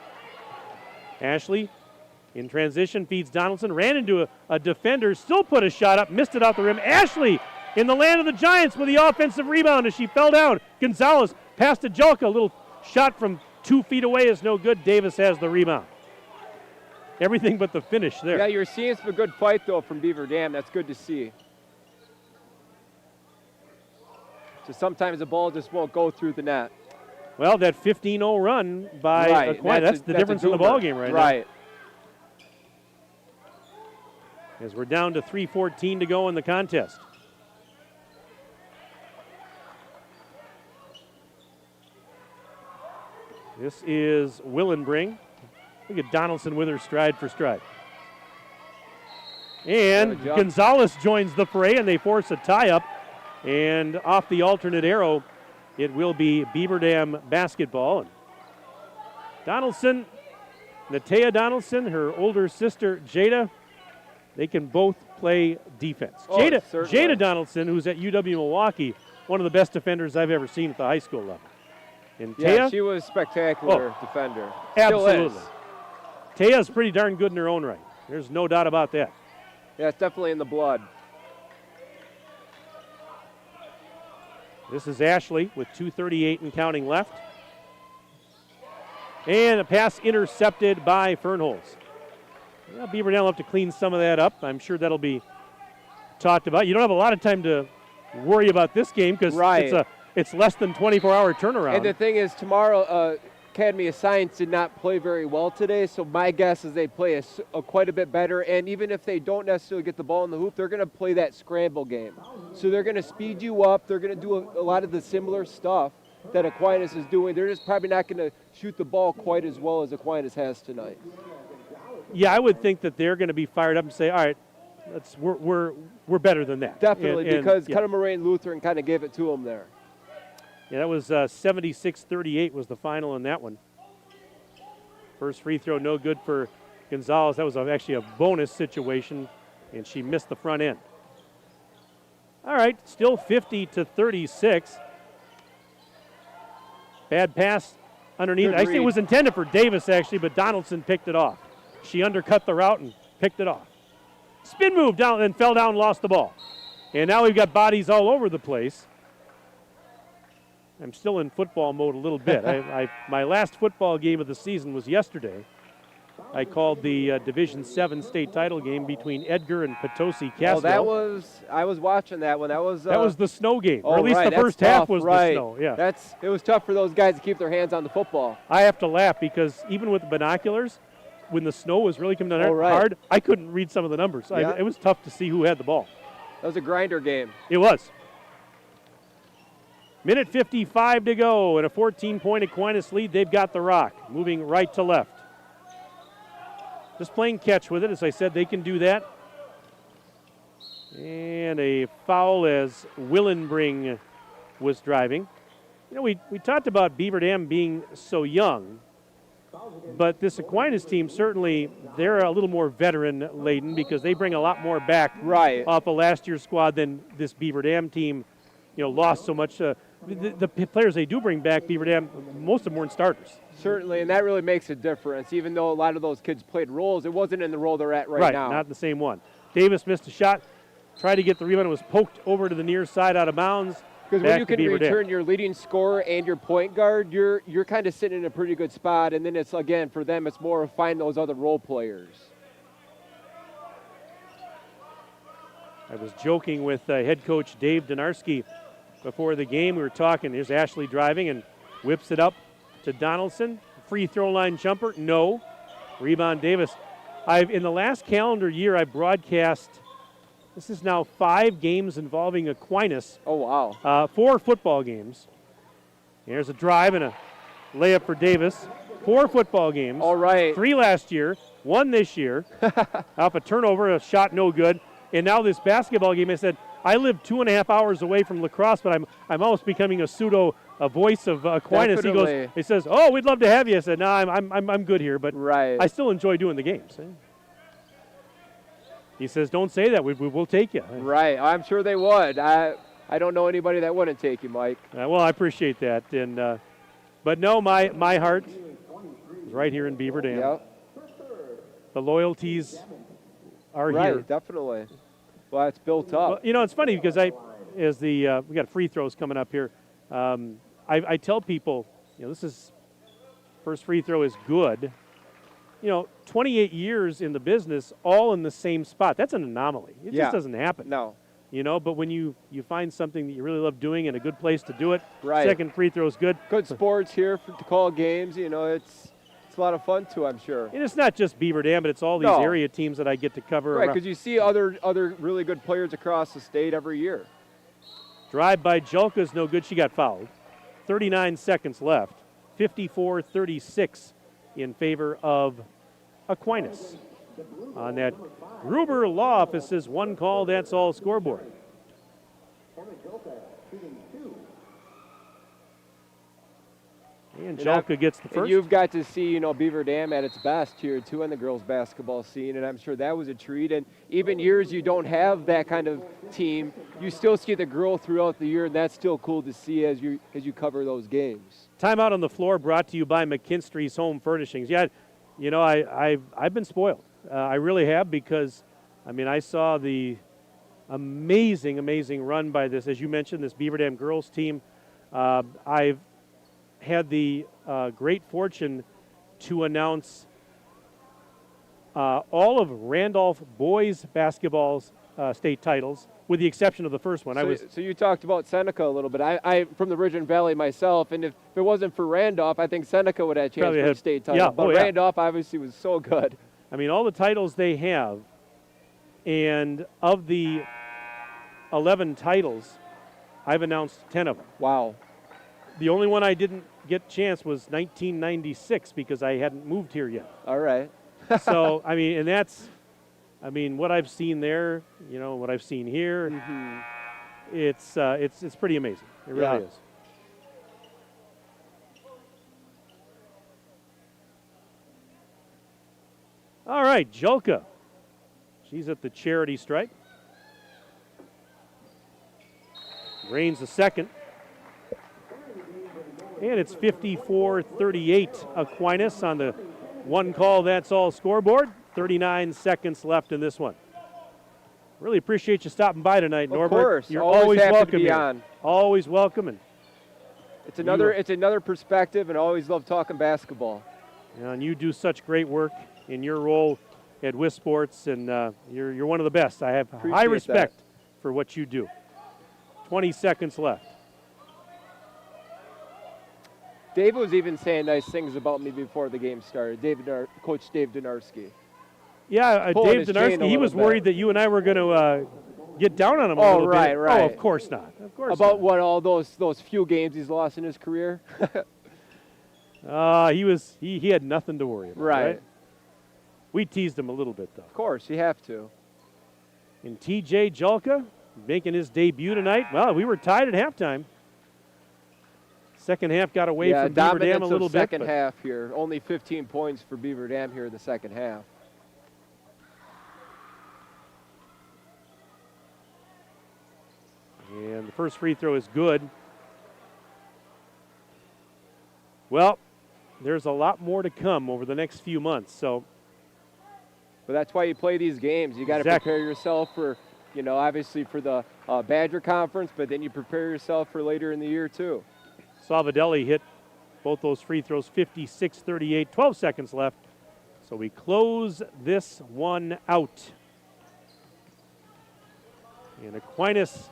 Ashley in transition feeds Donaldson, ran into a defender, still put a shot up, missed it off the rim. Ashley in the land of the Giants with the offensive rebound as she fell down. Gonzalez passed to Jalka, a little shot from 2 feet away is no good. Davis has the rebound. Everything but the finish there. Yeah, you're seeing some good fight, though, from Beaver Dam. That's good to see. So sometimes the ball just won't go through the net. Well, that 15-0 run by Aquinas, that's the difference in the ballgame right now. Right. As we're down to 3:14 to go in the contest. This is Willenbring. Look at Donaldson with her stride for stride. And Gonzalez joins the fray, and they force a tie-up. And off the alternate arrow, it will be Beaver Dam basketball. And Donaldson, Natea Donaldson, her older sister Jada, they can both play defense. Oh, certainly. Jada Donaldson, who's at UW-Milwaukee, one of the best defenders I've ever seen at the high school level. And Taya, she was a spectacular defender. Absolutely. Still is. Taya's pretty darn good in her own right. There's no doubt about that. Yeah, it's definitely in the blood. This is Ashley with 2:38 and counting left. And a pass intercepted by Fernholz. Well, Beaver Dam will have to clean some of that up. I'm sure that'll be talked about. You don't have a lot of time to worry about this game because it's less than 24-hour turnaround. And the thing is, tomorrow, Academy of Science did not play very well today, so my guess is they play quite a bit better. And even if they don't necessarily get the ball in the hoop, they're going to play that scramble game. So they're going to speed you up. They're going to do a lot of the similar stuff that Aquinas is doing. They're just probably not going to shoot the ball quite as well as Aquinas has tonight. Yeah, I would think that they're going to be fired up and say, all right, we're better than that. Definitely, because Cutter Moraine Lutheran kind of gave it to them there. Yeah, that was 76-38 was the final in that one. First free throw no good for Gonzalez. That was actually a bonus situation, and she missed the front end. All right, still 50-36. Bad pass underneath. Actually, it was intended for Davis, actually, but Donaldson picked it off. She undercut the route and picked it off. Spin move down and fell down, lost the ball. And now we've got bodies all over the place. I'm still in football mode a little bit. My last football game of the season was yesterday. I called the Division VII state title game between Edgar and Potosi Castro. I was watching that one. That was the snow game, or at least the first half was the snow. Yeah, it was tough for those guys to keep their hands on the football. I have to laugh because even with the binoculars, when the snow was really coming down hard, I couldn't read some of the numbers. Yeah. It was tough to see who had the ball. That was a grinder game. It was. Minute 55 to go, and a 14-point Aquinas lead. They've got the rock, moving right to left. Just playing catch with it. As I said, they can do that. And a foul as Willenbring was driving. You know, we talked about Beaver Dam being so young, but this Aquinas team, certainly, they're a little more veteran-laden because they bring a lot more back off of last year's squad than this Beaver Dam team, lost so much. The players they do bring back, Beaver Dam, most of them weren't starters. Certainly, and that really makes a difference. Even though a lot of those kids played roles, it wasn't in the role they're at right now. Not the same one. Davis missed a shot, tried to get the rebound, was poked over to the near side out of bounds. Because when you can return your leading scorer and your point guard, you're kind of sitting in a pretty good spot. And then it's, again, for them, it's more of find those other role players. I was joking with head coach Dave Donarski before the game. We were talking. Here's Ashley driving and whips it up to Donaldson. Free throw line jumper, no. Rebound Davis. In the last calendar year, I broadcast. This is now 5 games involving Aquinas. Oh, wow. 4 football games. Here's a drive and a layup for Davis. 4 football games. All right. 3 last year, 1 this year. Off a turnover, a shot no good. And now this basketball game, I said, I live 2.5 hours away from lacrosse, but I'm almost becoming a voice of Aquinas. Definitely. He says, oh, we'd love to have you. I said, no, I'm good here, but I still enjoy doing the games. He says, don't say that. We'll take you. Right. I'm sure they would. I don't know anybody that wouldn't take you, Mike. Well, I appreciate that. And but no, my heart is right here in Beaver Dam. Yep. The loyalties are here. Right, definitely. Well, it's built up. Well, it's funny because we got free throws coming up here. I tell people, this is first free throw is good. 28 years in the business, all in the same spot. That's an anomaly. It just doesn't happen. No. But when you find something that you really love doing and a good place to do it, right. Second free throw is good. Good sports here to call games. It's a lot of fun too, I'm sure. And it's not just Beaver Dam, but it's all these area teams that I get to cover. Right, because you see other really good players across the state every year. Drive by Julka is no good. She got fouled. 39 seconds left. 54-36 in favor of Aquinas. On that Gruber Law Office's one call, that's all scoreboard. And Jelka gets the And first. you've got to see, Beaver Dam at its best here, too, on the girls' basketball scene, and I'm sure that was a treat. And even years you don't have that kind of team, you still see the growth throughout the year, and that's still cool to see as you cover those games. Timeout on the floor brought to you by McKinstry's Home Furnishings. Yeah, I've been spoiled. I really have because, I saw the amazing run by this, as you mentioned, this Beaver Dam girls team. I've had the great fortune to announce all of Randolph boys basketball's state titles, with the exception of the first one. So you talked about Seneca a little bit. I from the Ridgeland Valley myself, and if it wasn't for Randolph, I think Seneca would have a chance for a state title. Yeah, but Randolph obviously was so good. All the titles they have, and of the 11 titles, I've announced 10 of them. Wow. The only one I didn't get a chance was 1996 because I hadn't moved here yet. All right. So, and that's, what I've seen there, what I've seen here, it's pretty amazing. It really is. All right, Jelka. She's at the charity stripe. Rains the second. And it's 54-38 Aquinas on the one call, that's all scoreboard. 39 seconds left in this one. Really appreciate you stopping by tonight, Norbert. Of course. You're always happy welcome to be here. on. Always welcome. And it's another perspective, and always love talking basketball. And you do such great work in your role at WIS Sports, and you're one of the best. I have high respect for what you do. 20 seconds left. Dave was even saying nice things about me before the game started. Coach Dave Donarski. Yeah, Dave Donarski, he was worried that you and I were going to get down on him a little bit. Right. Oh, of course not. Of course about not. What, all those few games he's lost in his career? He had nothing to worry about. Right. We teased him a little bit, though. Of course, you have to. And TJ Jelka making his debut tonight. Well, we were tied at halftime. Second half got away from Beaver Dam a little bit. Second half here. Only 15 points for Beaver Dam here in the second half. And the first free throw is good. Well, there's a lot more to come over the next few months. But that's why you play these games. You got to prepare yourself for, obviously for the Badger Conference, but then you prepare yourself for later in the year too. Salvadelli hit both those free throws, 56-38, 12 seconds left. So we close this one out. And Aquinas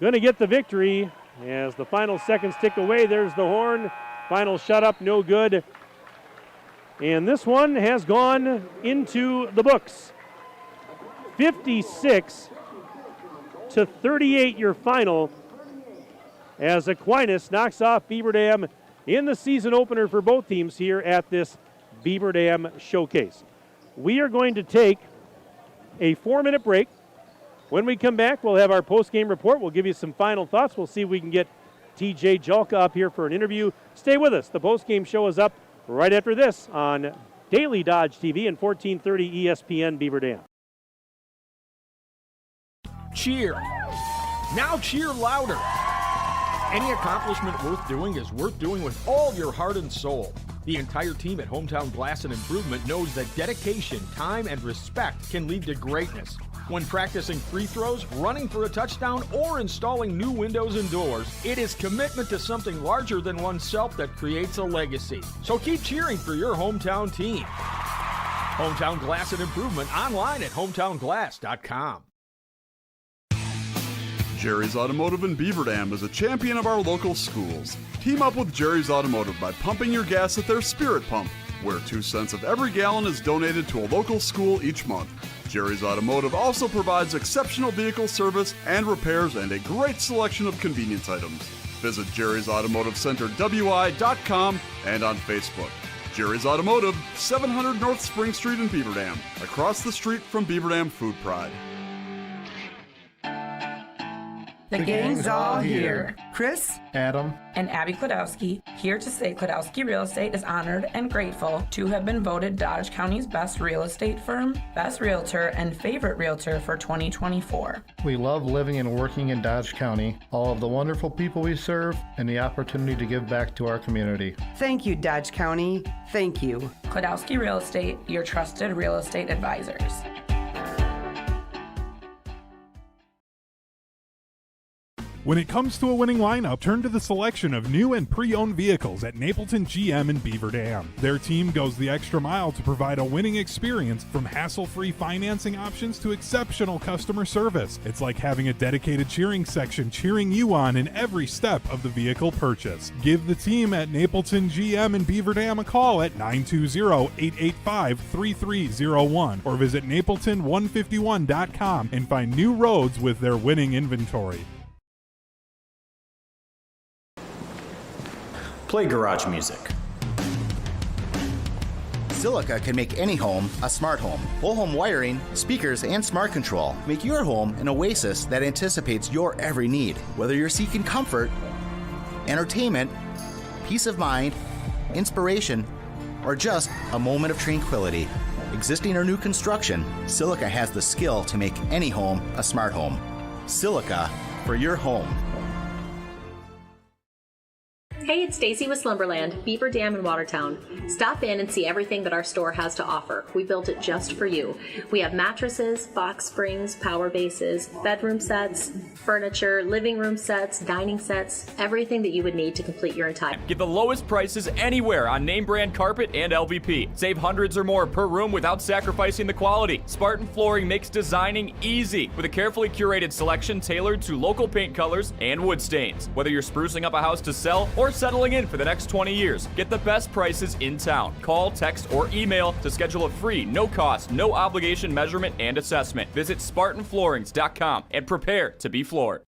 going to get the victory as the final seconds tick away. There's the horn. Final shut up, no good. And this one has gone into the books. 56-38 your final, as Aquinas knocks off Beaver Dam in the season opener for both teams here at this Beaver Dam Showcase. We are going to take a 4-minute break. When we come back, we'll have our post-game report. We'll give you some final thoughts. We'll see if we can get TJ Jelka up here for an interview. Stay with us. The post-game show is up right after this on Daily Dodge TV and 1430 ESPN Beaver Dam. Cheer. Now cheer louder. Any accomplishment worth doing is worth doing with all your heart and soul. The entire team at Hometown Glass and Improvement knows that dedication, time, and respect can lead to greatness. When practicing free throws, running for a touchdown, or installing new windows and doors, it is commitment to something larger than oneself that creates a legacy. So keep cheering for your hometown team. Hometown Glass and Improvement online at hometownglass.com. Jerry's Automotive in Beaver Dam is a champion of our local schools. Team up with Jerry's Automotive by pumping your gas at their Spirit Pump, where 2 cents of every gallon is donated to a local school each month. Jerry's Automotive also provides exceptional vehicle service and repairs and a great selection of convenience items. Visit Jerry's Automotive Center WI.com and on Facebook. Jerry's Automotive, 700 North Spring Street in Beaver Dam, across the street from Beaver Dam Food Pride. The gang's all here. Chris, Adam, and Abby Klodowski, here to say Klodowski Real Estate is honored and grateful to have been voted Dodge County's best real estate firm, best realtor, and favorite realtor for 2024. We love living and working in Dodge County, all of the wonderful people we serve, and the opportunity to give back to our community. Thank you, Dodge County. Thank you. Klodowski Real Estate, your trusted real estate advisors. When it comes to a winning lineup, turn to the selection of new and pre-owned vehicles at Napleton GM in Beaver Dam. Their team goes the extra mile to provide a winning experience, from hassle-free financing options to exceptional customer service. It's like having a dedicated cheering section cheering you on in every step of the vehicle purchase. Give the team at Napleton GM in Beaver Dam a call at 920-885-3301 or visit napleton151.com and find new roads with their winning inventory. Play garage music. Silica can make any home a smart home. Whole home wiring, speakers, and smart control make your home an oasis that anticipates your every need. Whether you're seeking comfort, entertainment, peace of mind, inspiration, or just a moment of tranquility. Existing or new construction, Silica has the skill to make any home a smart home. Silica for your home. Hey, it's Stacy with Slumberland, Beaver Dam in Watertown. Stop in and see everything that our store has to offer. We built it just for you. We have mattresses, box springs, power bases, bedroom sets, furniture, living room sets, dining sets, everything that you would need to complete your entire. Get the lowest prices anywhere on name brand carpet and LVP. Save hundreds or more per room without sacrificing the quality. Spartan Flooring makes designing easy with a carefully curated selection tailored to local paint colors and wood stains. Whether you're sprucing up a house to sell or settling in for the next 20 years, get the best prices in town. Call, text, or email to schedule a free, no-cost, no-obligation measurement and assessment. Visit SpartanFloorings.com and prepare to be floored.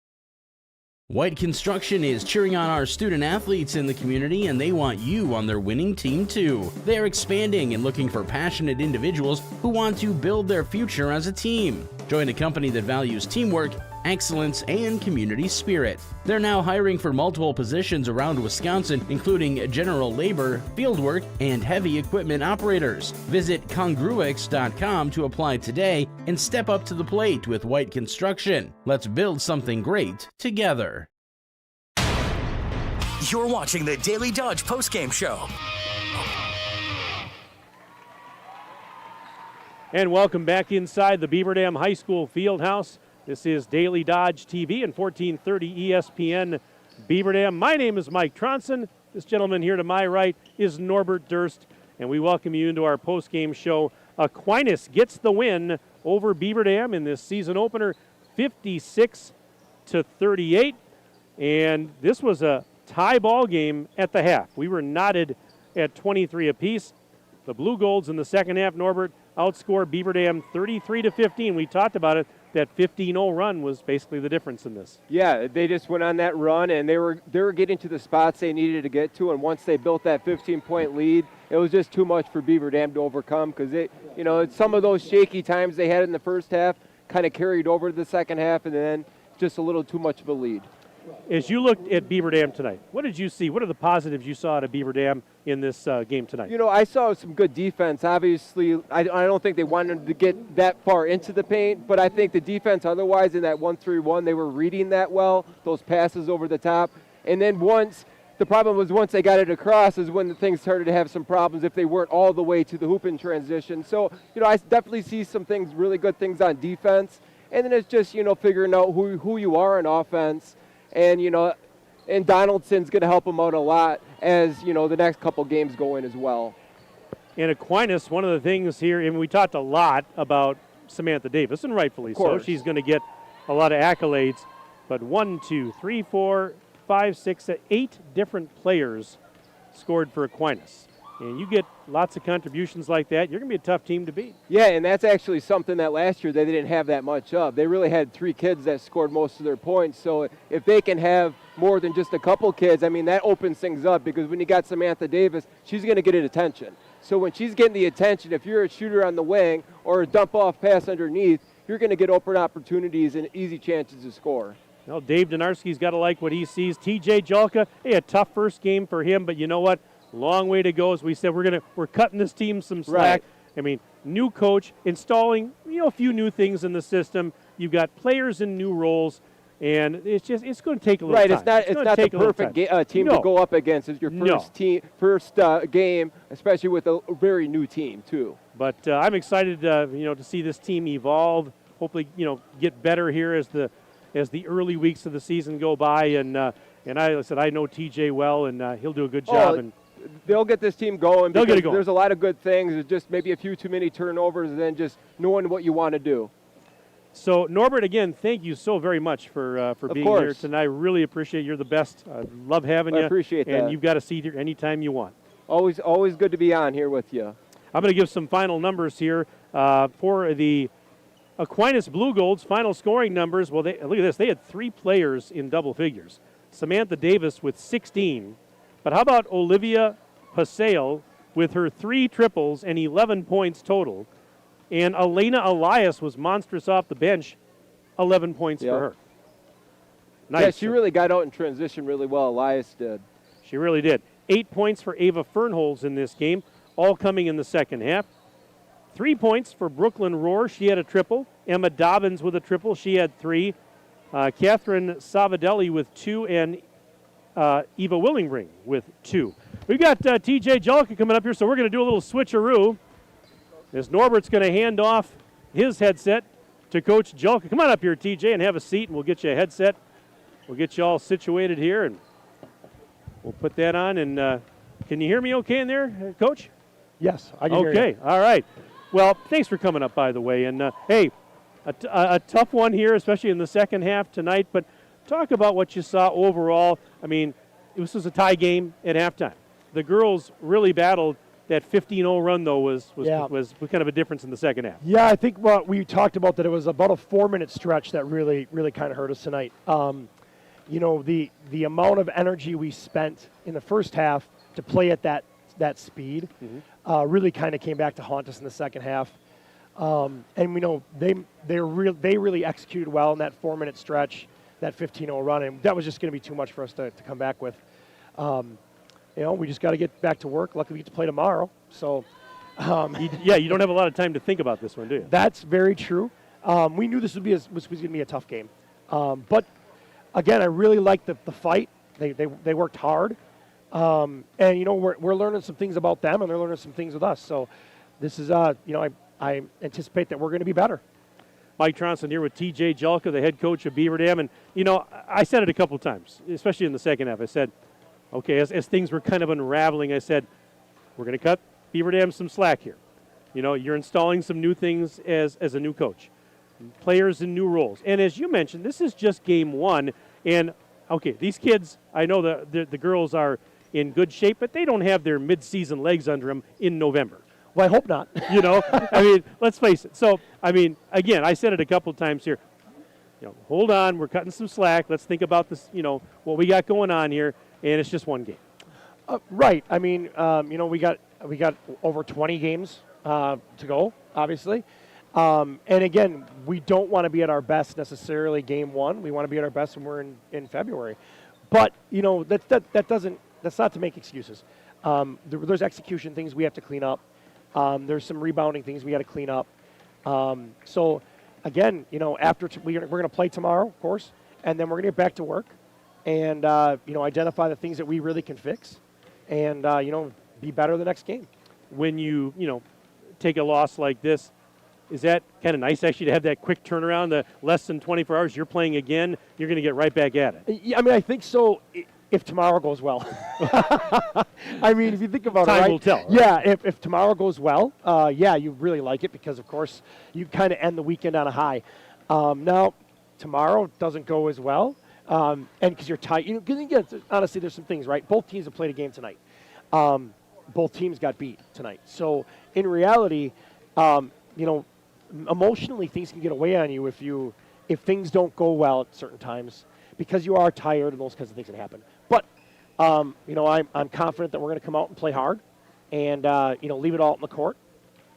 White Construction is cheering on our student athletes in the community, and they want you on their winning team too. They're expanding and looking for passionate individuals who want to build their future as a team. Join a company that values teamwork, excellence, and community spirit. They're now hiring for multiple positions around Wisconsin, including general labor, fieldwork, and heavy equipment operators. Visit congruix.com to apply today and step up to the plate with White Construction. Let's build something great together. You're watching the Daily Dodge Postgame Show. And welcome back inside the Beaver Dam High School Fieldhouse. This is Daily Dodge TV and 1430 ESPN Beaver Dam. My name is Mike Tronson. This gentleman here to my right is Norbert Durst, and we welcome you into our post-game show. Aquinas gets the win over Beaver Dam in this season opener, 56-38, and this was a tie ball game at the half. We were knotted at 23 apiece. The Blue Golds in the second half, Norbert, outscored Beaver Dam 33-15. We talked about it. That 15-0 run was basically the difference in this. Yeah, they just went on that run, and they were getting to the spots they needed to get to, and once they built that 15-point lead, it was just too much for Beaver Dam to overcome, because some of those shaky times they had in the first half kind of carried over to the second half, and then just a little too much of a lead. As you looked at Beaver Dam tonight, what did you see? What are the positives you saw out of Beaver Dam in this game tonight? I saw some good defense. Obviously, I don't think they wanted to get that far into the paint, but I think the defense otherwise in that 1-3-1, they were reading that well, those passes over the top. And then the problem was once they got it across is when the things started to have some problems if they weren't all the way to the hoop in transition. So, I definitely see some things, really good things on defense. And then it's just, figuring out who you are on offense. And, and Donaldson's going to help them out a lot as, the next couple games go in as well. And Aquinas, one of the things here, and we talked a lot about Samantha Davis, and rightfully so. She's going to get a lot of accolades. But 8 different players scored for Aquinas. And you get lots of contributions like that, you're going to be a tough team to beat. Yeah, and that's actually something that last year they didn't have that much of. They really had 3 kids that scored most of their points. So if they can have more than just a couple kids, that opens things up, because when you got Samantha Davis, she's going to get attention. So when she's getting the attention, if you're a shooter on the wing or a dump-off pass underneath, you're going to get open opportunities and easy chances to score. Well, Dave Donarski's got to like what he sees. TJ Julka, hey, a tough first game for him, but you know what? Long way to go. As we said, we're cutting this team some slack. Right. I mean, new coach, installing a few new things in the system. You've got players in new roles, and it's going to take a little time. It's not the perfect team to go up against. It's your first game, especially with a very new team too. But I'm excited, to see this team evolve. Hopefully, get better here as the early weeks of the season go by. And I said I know TJ well, and he'll do a good job. And they'll get this team going. They'll get it going. There's a lot of good things. It's just maybe a few too many turnovers, and then just knowing what you want to do. So, Norbert, again, thank you so very much for being here tonight. Really appreciate it. You're the best. I love having you. I appreciate that. And you've got a seat here anytime you want. Always good to be on here with you. I'm going to give some final numbers here for the Aquinas Blue Gold's final scoring numbers. Well, look at this. They had 3 players in double figures. Samantha Davis with 16. But how about Olivia Paseo with her 3 triples and 11 points total? And Elena Elias was monstrous off the bench, 11 points for her. Nice. Yeah, she really got out in transition really well. Elias did. She really did. 8 points for Ava Fernholz in this game, all coming in the second half. 3 points for Brooklyn Rohr. She had a triple. Emma Dobbins with a triple. She had 3. Catherine Savadelli with 2, and Eva Willingring with 2. We've got TJ Julka coming up here, so we're going to do a little switcheroo. As Norbert's going to hand off his headset to Coach Julka. Come on up here, TJ, and have a seat, and we'll get you a headset. We'll get you all situated here, and we'll put that on. And can you hear me okay in there, Coach? Yes, I can hear you. Okay, all right. Well, thanks for coming up, by the way. And, hey, a tough one here, especially in the second half tonight, but talk about what you saw overall. I mean, this was a tie game at halftime. The girls really battled. That 15-0 run, though, was kind of a difference in the second half. Yeah, I think what we talked about, that it was about a 4-minute stretch that really kind of hurt us tonight. The amount of energy we spent in the first half to play at that speed really kind of came back to haunt us in the second half. And we know they really executed well in that 4-minute stretch, that 15-0 run, and that was just going to be too much for us to come back with. We just got to get back to work. Luckily, we get to play tomorrow. So, you don't have a lot of time to think about this one, do you? That's very true. We knew this was going to be a tough game. But, again, I really liked the fight. They worked hard. And, we're learning some things about them, and they're learning some things with us. So, this is, I anticipate that we're going to be better. Mike Tronson here with TJ Julka, the head coach of Beaver Dam. And, I said it a couple of times, especially in the second half. I said, okay, as things were kind of unraveling, I said, we're going to cut Beaver Dam some slack here. You're installing some new things as a new coach. Players in new roles. And as you mentioned, this is just game 1. And, okay, these kids, I know the girls are in good shape, but they don't have their mid-season legs under them in November. Well, I hope not. I mean, let's face it. So, I mean, again, I said it a couple of times here. Hold on, we're cutting some slack. Let's think about this, what we got going on here. And it's just one game. Right. I mean, we got over 20 games to go, obviously. And again, we don't want to be at our best necessarily game 1. We want to be at our best when we're in February. But that's not to make excuses. There's execution things we have to clean up. There's some rebounding things we got to clean up. So again, after we're going to play tomorrow, of course, and then we're going to get back to work. And, identify the things that we really can fix and, be better the next game. When you take a loss like this, is that kind of nice actually to have that quick turnaround, the less than 24 hours, you're playing again, you're going to get right back at it? Yeah, I mean, I think so if tomorrow goes well. I mean, if you think about it, Time will tell. Right? Yeah, if tomorrow goes well, you really like it because, of course, you kind of end the weekend on a high. Now, tomorrow doesn't go as well. And because you're tight, honestly, there's some things, right? Both teams have played a game tonight. Both teams got beat tonight. So in reality, emotionally, things can get away on you if things don't go well at certain times because you are tired and those kinds of things that happen. But I'm confident that we're going to come out and play hard, and leave it all in the court,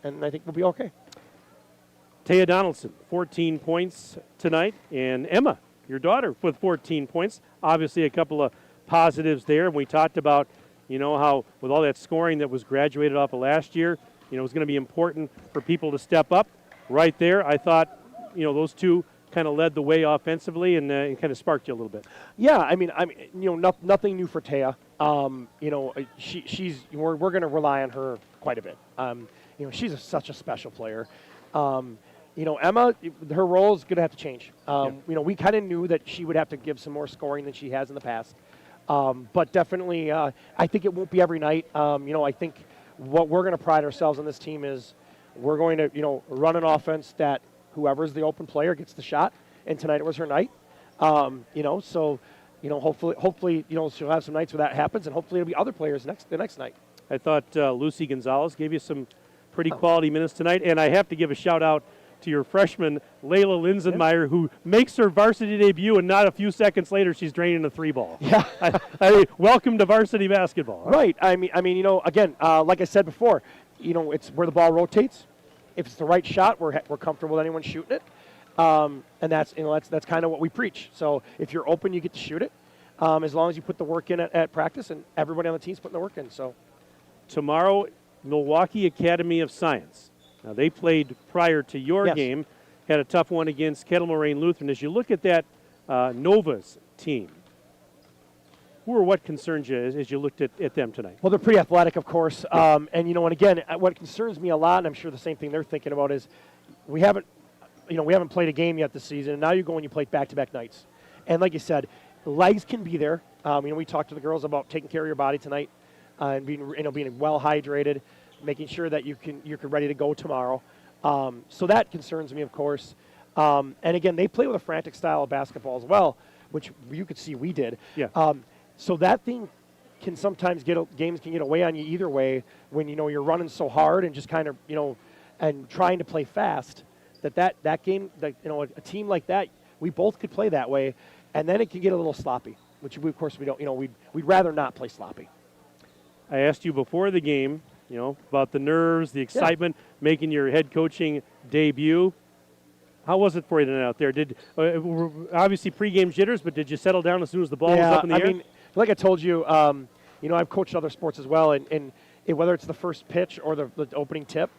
and I think we'll be okay. Taya Donaldson, 14 points tonight, and Emma your daughter with 14 points. Obviously, a couple of positives there. And we talked about, how with all that scoring that was graduated off of last year, it was going to be important for people to step up. Right there, I thought, those two kind of led the way offensively and kind of sparked you a little bit. Yeah, I mean, nothing new for Taya. We're going to rely on her quite a bit. She's such a special player. Emma, her role is going to have to change. We kind of knew that she would have to give some more scoring than she has in the past. But definitely, I think it won't be every night. I think what we're going to pride ourselves on this team is we're going to, run an offense that whoever's the open player gets the shot. And tonight it was her night. Hopefully, she'll have some nights where that happens, and hopefully it'll be other players the next night. I thought Lucy Gonzalez gave you some pretty quality minutes tonight, and I have to give a shout-out to your freshman, Layla Linsenmeyer, who makes her varsity debut, and not a few seconds later, she's draining a 3-ball. Yeah. I mean, welcome to varsity basketball. Right. I mean, again, like I said before, it's where the ball rotates. If it's the right shot, we're comfortable with anyone shooting it. And that's kind of what we preach. So if you're open, you get to shoot it, as long as you put the work in at practice, and everybody on the team's putting the work in. So tomorrow, Milwaukee Academy of Science. Now, they played prior to your game, had a tough one against Kettle Moraine Lutheran. As you look at that Nova's team, who or what concerns you as you looked at them tonight? Well, they're pretty athletic, of course. And again, what concerns me a lot, and I'm sure the same thing they're thinking about, is we haven't played a game yet this season, and now you go and you play back-to-back nights. And like you said, legs can be there. We talked to the girls about taking care of your body tonight and being well hydrated, making sure that you're ready to go tomorrow. So that concerns me, of course. And again, they play with a frantic style of basketball as well, which you could see we did. Yeah. So that thing can sometimes games can get away on you either way when you're running so hard and just kind of and trying to play fast. That game, a team like that, we both could play that way, and then it can get a little sloppy, which of course we don't. We'd rather not play sloppy. I asked you before the game, about the nerves, the excitement, making your head coaching debut. How was it for you tonight out there? Did obviously pregame jitters, but did you settle down as soon as the ball was up in the air? I mean, like I told you, I've coached other sports as well, and whether it's the first pitch or the opening tip,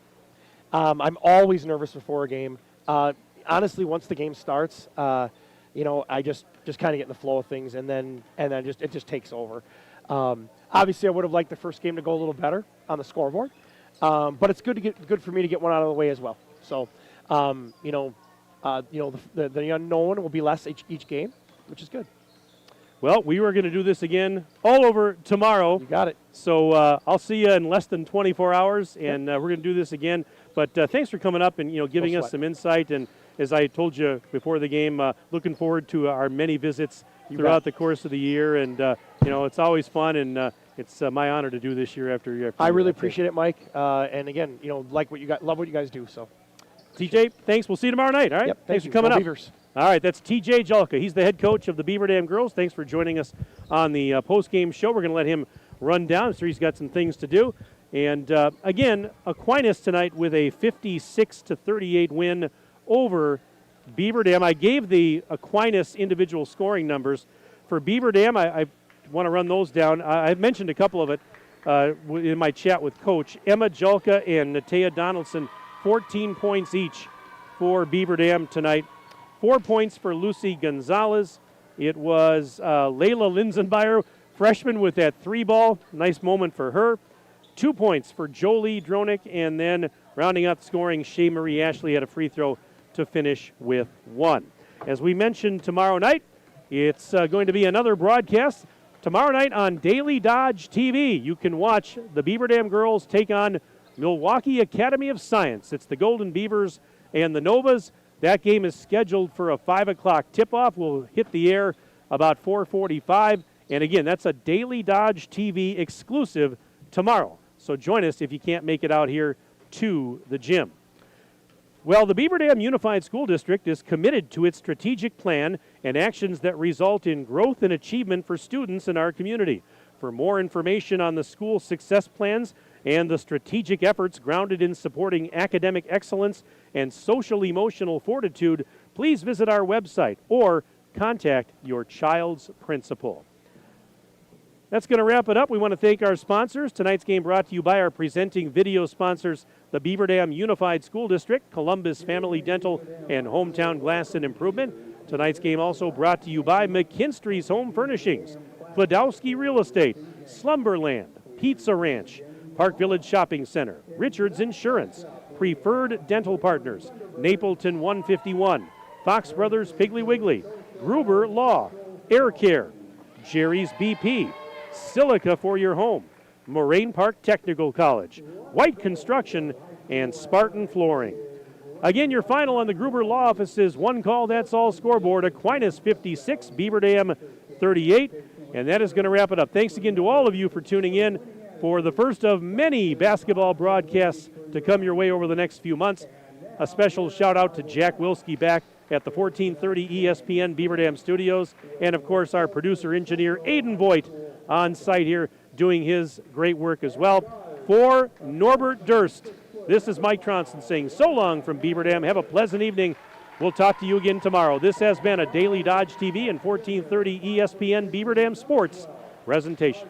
I'm always nervous before a game. Honestly, once the game starts, I just kind of get in the flow of things, and then it just takes over. Obviously, I would have liked the first game to go a little better on the scoreboard, but it's good for me to get one out of the way as well. So, the unknown will be less each game, which is good. Well, we were going to do this again all over tomorrow. You got it. So I'll see you in less than 24 hours, and we're going to do this again. But thanks for coming up and giving us some insight. And as I told you before the game, looking forward to our many visits throughout the course of the year. And it's always fun, and it's my honor to do this year after year. I really appreciate it, Mike. And again, love what you guys do. So, TJ, thanks. We'll see you tomorrow night. All right. Yep, thanks for coming up. up. Beavers. All right, that's TJ Jelka. He's the head coach of the Beaver Dam girls. Thanks for joining us on the post-game show. We're going to let him run down. So he's got some things to do. And again, Aquinas tonight with a 56-38 win over Beaver Dam. I gave the Aquinas individual scoring numbers. For Beaver Dam, I want to run those down. I mentioned a couple of it in my chat with Coach. Emma Jelka and Natea Donaldson, 14 points each for Beaver Dam tonight. 4 points for Lucy Gonzalez. It was Layla Linsenmeyer, freshman with that 3-ball. Nice moment for her. 2 points for Jolie Dronick, and then rounding out the scoring, Shea Marie Ashley had a free throw to finish with 1. As we mentioned tomorrow night, it's going to be another broadcast. Tomorrow night on Daily Dodge TV, you can watch the Beaver Dam girls take on Milwaukee Academy of Science. It's the Golden Beavers and the Novas. That game is scheduled for a 5 o'clock tip-off. We'll hit the air about 4:45. And again, that's a Daily Dodge TV exclusive tomorrow. So join us if you can't make it out here to the gym. Well, the Beaver Dam Unified School District is committed to its strategic plan and actions that result in growth and achievement for students in our community. For more information on the school success plans and the strategic efforts grounded in supporting academic excellence and social-emotional fortitude, please visit our website or contact your child's principal. That's going to wrap it up. We want to thank our sponsors. Tonight's game brought to you by our presenting video sponsors, the Beaver Dam Unified School District, Columbus Family Dental, and Hometown Glass and Improvement. Tonight's game also brought to you by McKinstry's Home Furnishings, Kladowski Real Estate, Slumberland, Pizza Ranch, Park Village Shopping Center, Richards Insurance, Preferred Dental Partners, Napleton 151, Fox Brothers Piggly Wiggly, Gruber Law, Air Care, Jerry's BP, Silica for your home, Moraine Park Technical College, White Construction, and Spartan Flooring. Again, your final on the Gruber Law Office is one call, that's all scoreboard. Aquinas 56, Beaver Dam 38. And that is going to wrap it up. Thanks again to all of you for tuning in for the first of many basketball broadcasts to come your way over the next few months. A special shout out to Jack Wilski back at the 1430 ESPN Beaver Dam Studios. And of course, our producer engineer, Aiden Voigt, on site here doing his great work as well. For Norbert Durst, this is Mike Tronson saying so long from Beaver Dam. Have a pleasant evening. We'll talk to you again tomorrow. This has been a Daily Dodge TV and 1430 ESPN Beaver Dam Sports presentation.